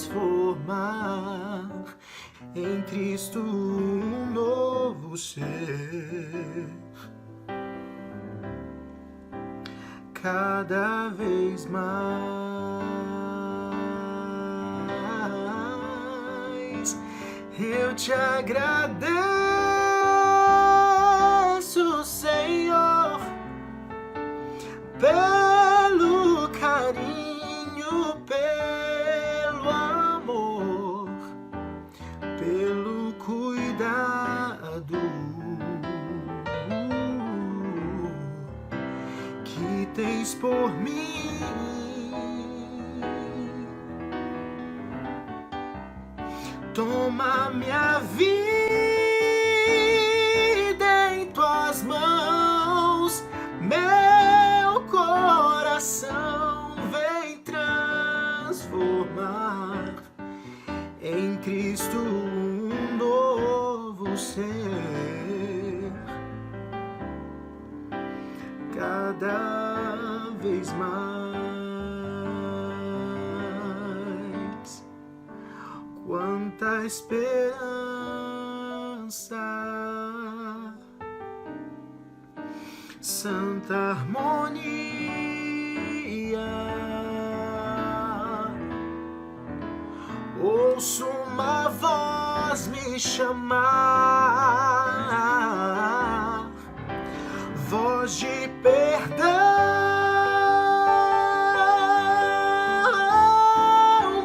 em Cristo um novo ser. Cada vez mais eu te agradeço, Senhor, pelo carinho, pelo amor, pelo cuidado fez por mim. Toma minha vida em tuas mãos, meu coração vem transformar em Cristo um novo ser. Cada vez mais, quanta esperança, santa harmonia, ouço uma voz me chamar, voz de perdão,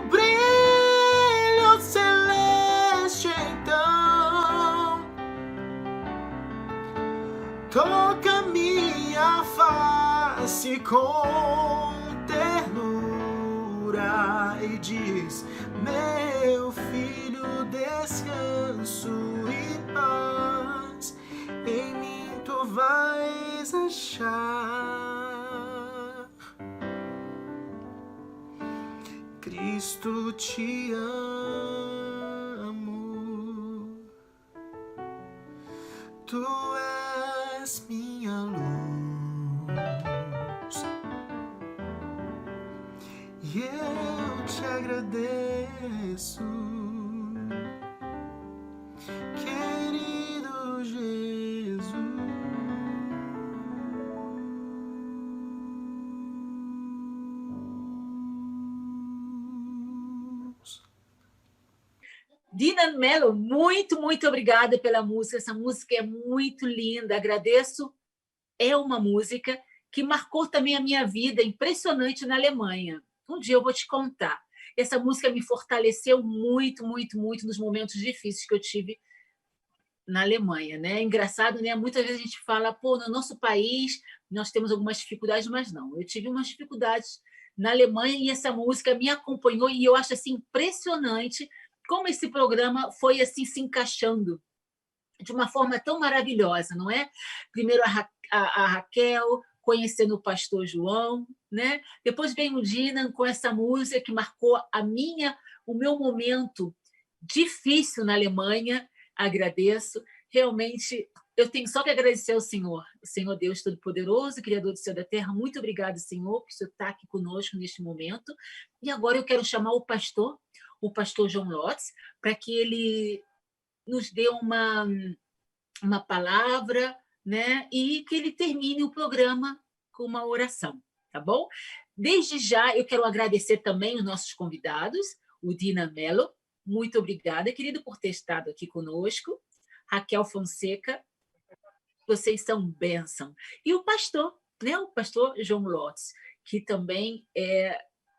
brilho celeste então, toca minha face com ternura e diz: meu filho, descanso e paz em mim tu vais achar. Cristo, te amo, tu és minha luz, e eu te agradeço, querido Jesus. Dina Mello, muito, muito obrigada pela música. Essa música é muito linda, agradeço. É uma música que marcou também a minha vida, impressionante, na Alemanha. Um dia eu vou te contar. Essa música me fortaleceu muito, muito, muito nos momentos difíceis que eu tive na Alemanha, né? Engraçado, né? Muitas vezes a gente fala, pô, no nosso país nós temos algumas dificuldades, mas não. Eu tive umas dificuldades na Alemanha e essa música me acompanhou e eu acho assim impressionante como esse programa foi assim se encaixando de uma forma tão maravilhosa, não é? Primeiro a Raquel conhecendo o pastor João, né? Depois vem o Dina com essa música que marcou o meu momento difícil na Alemanha. Agradeço. Realmente, eu tenho só que agradecer ao Senhor, o Senhor Deus Todo-Poderoso, Criador do céu e da terra. Muito obrigado, Senhor, por você estar aqui conosco neste momento. E agora eu quero chamar o pastor João Lotz, para que ele nos dê uma palavra, né? E que ele termine o programa com uma oração, tá bom? Desde já, eu quero agradecer também os nossos convidados, o Dina Mello, muito obrigada, querido, por ter estado aqui conosco. Raquel Fonseca, vocês são bênção. E o pastor, né? O pastor João Lotz, que também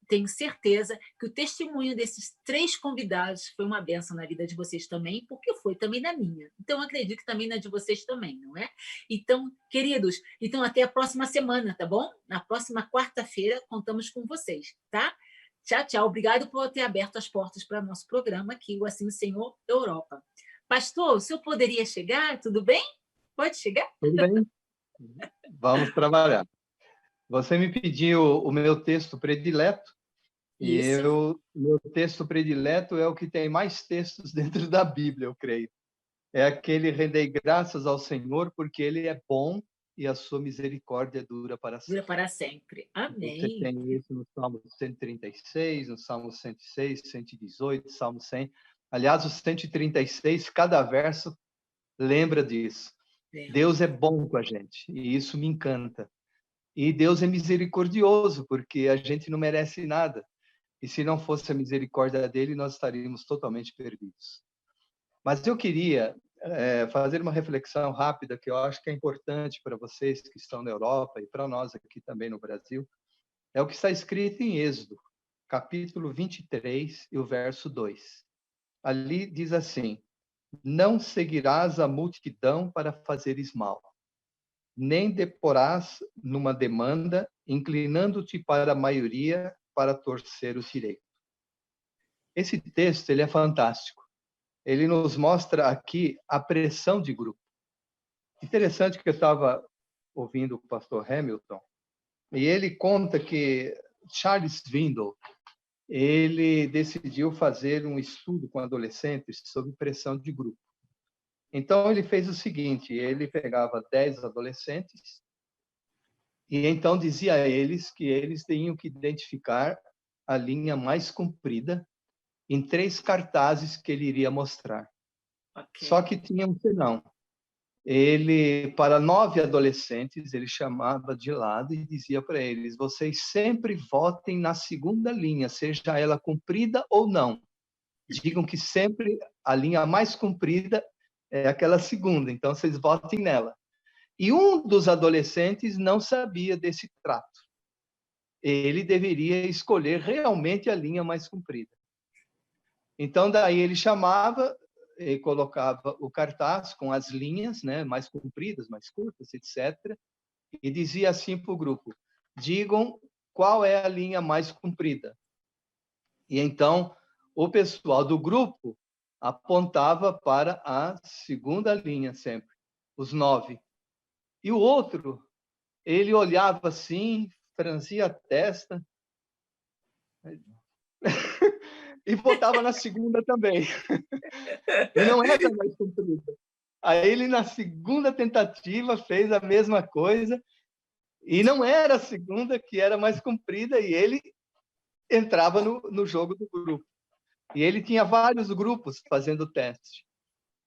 tenho certeza que o testemunho desses 3 convidados foi uma bênção na vida de vocês também, porque foi também na minha. Então, acredito que também na de vocês também, não é? Então, queridos, até a próxima semana, tá bom? Na próxima quarta-feira, contamos com vocês, tá? Tchau, tchau. Obrigado por ter aberto as portas para o nosso programa aqui, o Assim Senhor Europa. Pastor, o senhor poderia chegar? Tudo bem? Pode chegar? Tudo bem. Vamos trabalhar. Você me pediu o meu texto predileto, Isso. e meu texto predileto é o que tem mais textos dentro da Bíblia, eu creio. É aquele: rendei graças ao Senhor, porque Ele é bom e a sua misericórdia dura para sempre. Dura para sempre. Amém. Você tem isso no Salmo 136, no Salmo 106, 118, Salmo 100. Aliás, o 136, cada verso lembra disso. Deus é bom com a gente, e isso me encanta. E Deus é misericordioso, porque a gente não merece nada. E se não fosse a misericórdia dele, nós estaríamos totalmente perdidos. Mas eu queria fazer uma reflexão rápida, que eu acho que é importante para vocês que estão na Europa e para nós aqui também no Brasil. É o que está escrito em Êxodo, capítulo 23 e o verso 2. Ali diz assim: não seguirás a multidão para fazeres mal, nem deporás numa demanda, inclinando-te para a maioria para torcer o direito. Esse texto ele é fantástico. Ele nos mostra aqui a pressão de grupo. Interessante que eu estava ouvindo o pastor Hamilton, e ele conta que Charles Swindoll, ele decidiu fazer um estudo com adolescentes sobre pressão de grupo. Então, ele fez o seguinte, ele pegava 10 adolescentes e então dizia a eles que eles tinham que identificar a linha mais comprida em 3 cartazes que ele iria mostrar. Ok. Só que tinha um senão. Ele, para 9 adolescentes, ele chamava de lado e dizia para eles, vocês sempre votem na segunda linha, seja ela comprida ou não. Digam que sempre a linha mais comprida é aquela segunda, então vocês votem nela. E um dos adolescentes não sabia desse trato. Ele deveria escolher realmente a linha mais comprida. Então, daí ele chamava e colocava o cartaz com as linhas, né, mais compridas, mais curtas, etc. E dizia assim para o grupo, digam qual é a linha mais comprida. E então, o pessoal do grupo apontava para a segunda linha sempre, os 9. E o outro, ele olhava assim, franzia a testa e votava na segunda também. E não era mais comprida. Aí ele, na segunda tentativa, fez a mesma coisa e não era a segunda que era mais comprida e ele entrava no jogo do grupo. E ele tinha vários grupos fazendo o teste.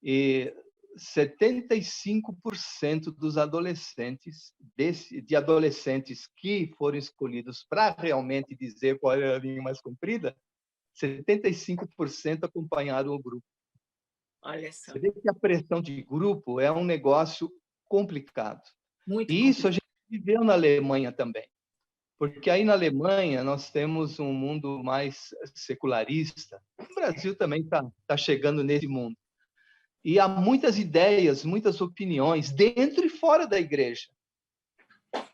E 75% dos adolescentes, de adolescentes que foram escolhidos para realmente dizer qual era a linha mais comprida, 75% acompanharam o grupo. Olha só. Você vê que a pressão de grupo é um negócio complicado. Muito E isso a gente viveu na Alemanha também. Porque aí na Alemanha nós temos um mundo mais secularista. O Brasil também está chegando nesse mundo. E há muitas ideias, muitas opiniões dentro e fora da igreja.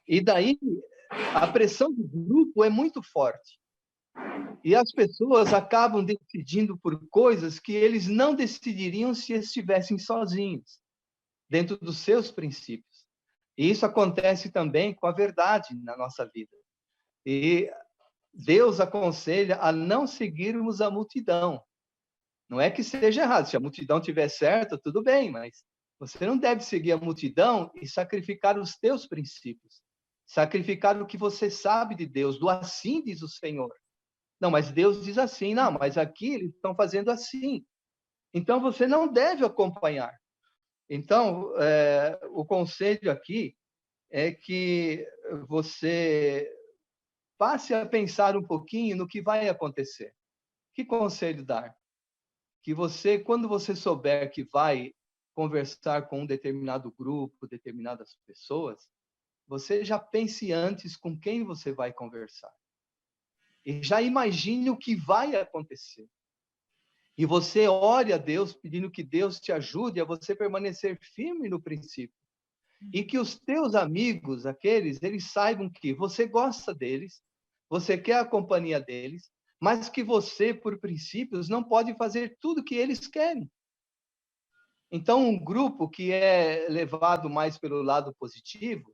E daí a pressão do grupo é muito forte. E as pessoas acabam decidindo por coisas que eles não decidiriam se estivessem sozinhos, dentro dos seus princípios. E isso acontece também com a verdade na nossa vida. E Deus aconselha a não seguirmos a multidão. Não é que seja errado. Se a multidão estiver certa, tudo bem, mas você não deve seguir a multidão e sacrificar os teus princípios. Sacrificar o que você sabe de Deus, do assim diz o Senhor. Não, mas Deus diz assim. Não, mas aqui eles estão fazendo assim. Então, você não deve acompanhar. Então, o conselho aqui é que você passe a pensar um pouquinho no que vai acontecer. Que conselho dar? Que você, quando você souber que vai conversar com um determinado grupo, determinadas pessoas, você já pense antes com quem você vai conversar. E já imagine o que vai acontecer. E você ore a Deus, pedindo que Deus te ajude a você permanecer firme no princípio. E que os teus amigos, eles saibam que você gosta deles, você quer a companhia deles, mas que você, por princípios, não pode fazer tudo que eles querem. Então, um grupo que é levado mais pelo lado positivo,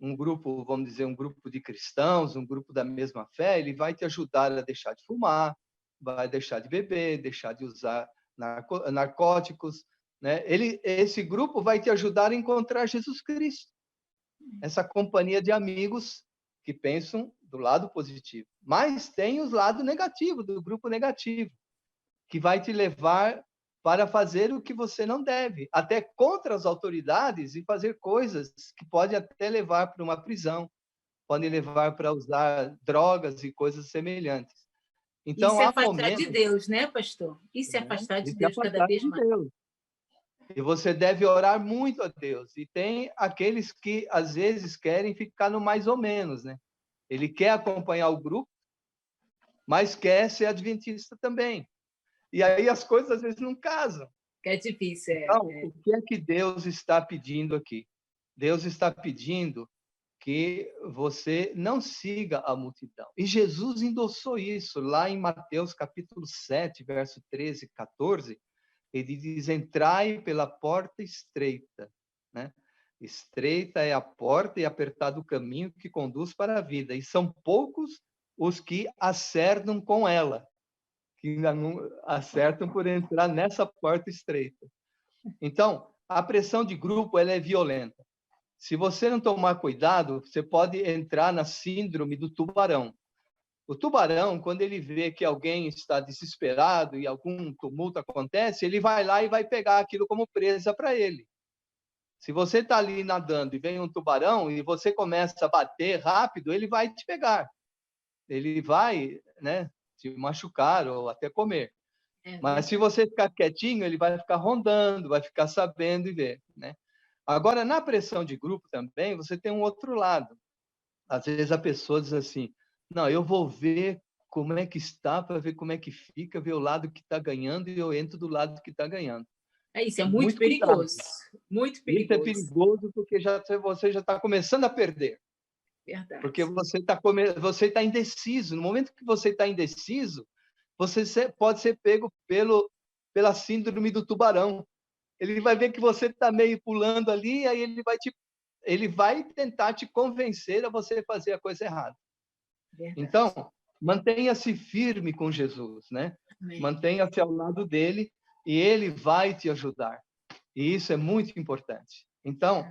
um grupo, vamos dizer, um grupo de cristãos, um grupo da mesma fé, ele vai te ajudar a deixar de fumar, vai deixar de beber, deixar de usar narcóticos, né? Esse grupo vai te ajudar a encontrar Jesus Cristo. Essa companhia de amigos que pensam do lado positivo. Mas tem o lado negativo, do grupo negativo, que vai te levar para fazer o que você não deve, até contra as autoridades e fazer coisas que podem até levar para uma prisão, podem levar para usar drogas e coisas semelhantes. Então, isso é afastar de Deus, né, pastor? Isso é afastar de Deus cada vez mais. E você deve orar muito a Deus. E tem aqueles que, às vezes, querem ficar no mais ou menos, né? Ele quer acompanhar o grupo, mas quer ser adventista também. E aí as coisas, às vezes, não casam. É difícil, Então, o que é que Deus está pedindo aqui? Deus está pedindo que você não siga a multidão. E Jesus endossou isso lá em Mateus capítulo 7, verso 13 e 14. Ele diz: entrai pela porta estreita, né? Estreita é a porta e apertado o caminho que conduz para a vida. E são poucos os que acertam com ela, que ainda não acertam por entrar nessa porta estreita. Então, a pressão de grupo ela é violenta. Se você não tomar cuidado, você pode entrar na síndrome do tubarão. O tubarão, quando ele vê que alguém está desesperado e algum tumulto acontece, ele vai lá e vai pegar aquilo como presa para ele. Se você está ali nadando e vem um tubarão e você começa a bater rápido, ele vai te pegar. Ele vai, né, te machucar ou até comer. Mas se você ficar quietinho, ele vai ficar rondando, vai ficar sabendo e ver, né? Agora, na pressão de grupo também, você tem um outro lado. Às vezes a pessoa diz assim: não, eu vou ver como é que está, para ver como é que fica, ver o lado que está ganhando e eu entro do lado que está ganhando. Isso é muito perigoso. Muito perigoso. Isso é perigoso porque você já está começando a perder. Verdade. Porque você está indeciso. No momento que você está indeciso, você pode ser pego pela síndrome do tubarão. Ele vai ver que você está meio pulando ali, aí ele vai tentar te convencer a você fazer a coisa errada. Verdade. Então, mantenha-se firme com Jesus, né? Mantenha-se ao lado dele e ele vai te ajudar. E isso é muito importante. Então,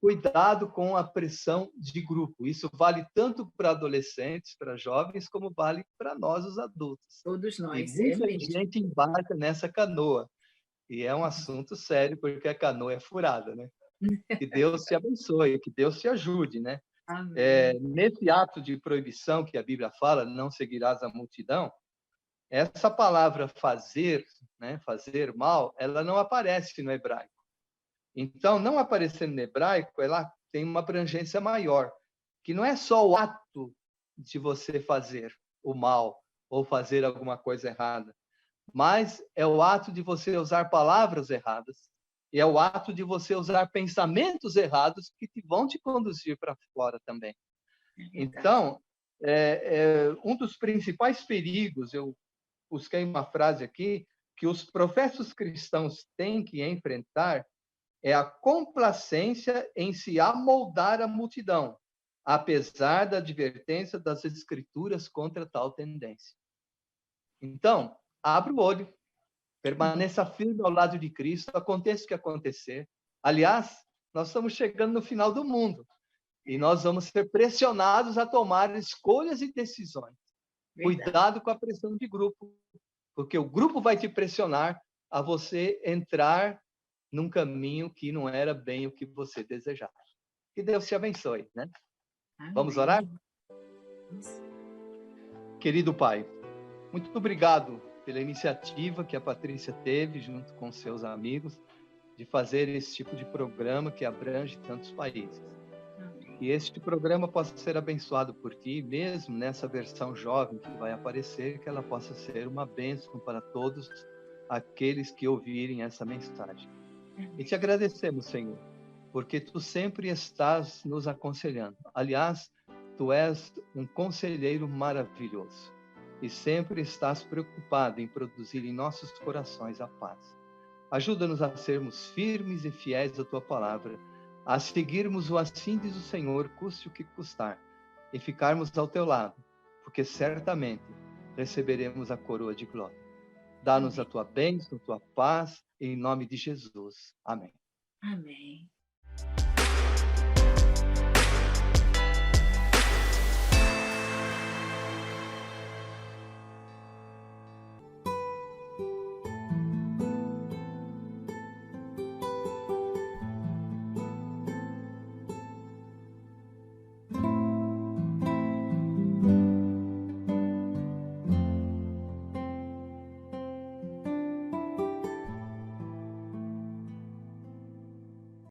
cuidado com a pressão de grupo. Isso vale tanto para adolescentes, para jovens, como vale para nós, os adultos. Todos nós. E muita gente embarca nessa canoa. E é um assunto sério, porque a canoa é furada, né? Que Deus te abençoe, que Deus te ajude, né? Nesse ato de proibição que a Bíblia fala, não seguirás a multidão, essa palavra fazer, né, fazer mal, ela não aparece no hebraico. Então, não aparecendo no hebraico, ela tem uma abrangência maior, que não é só o ato de você fazer o mal ou fazer alguma coisa errada, mas é o ato de você usar palavras erradas, e é o ato de você usar pensamentos errados que vão te conduzir para fora também. Então, um dos principais perigos, eu busquei uma frase aqui, que os professos cristãos têm que enfrentar é a complacência em se amoldar à multidão, apesar da advertência das Escrituras contra tal tendência. Então, abra o olho, permaneça firme ao lado de Cristo, aconteça o que acontecer. Aliás, nós estamos chegando no final do mundo e nós vamos ser pressionados a tomar escolhas e decisões. Verdade. Cuidado com a pressão de grupo, porque o grupo vai te pressionar a você entrar num caminho que não era bem o que você desejava. Que Deus te abençoe, né? Amém. Vamos orar? Querido Pai, muito obrigado pela iniciativa que a Patrícia teve, junto com seus amigos, de fazer esse tipo de programa que abrange tantos países. Que este programa possa ser abençoado por Ti, mesmo nessa versão jovem que vai aparecer, que ela possa ser uma bênção para todos aqueles que ouvirem essa mensagem. E te agradecemos, Senhor, porque Tu sempre estás nos aconselhando. Aliás, Tu és um conselheiro maravilhoso e sempre estás preocupado em produzir em nossos corações a paz. Ajuda-nos a sermos firmes e fiéis à Tua palavra, a seguirmos o assim diz o Senhor, custe o que custar, e ficarmos ao Teu lado, porque certamente receberemos a coroa de glória. Dá-nos a Tua bênção, a Tua paz, em nome de Jesus. Amém. Amém.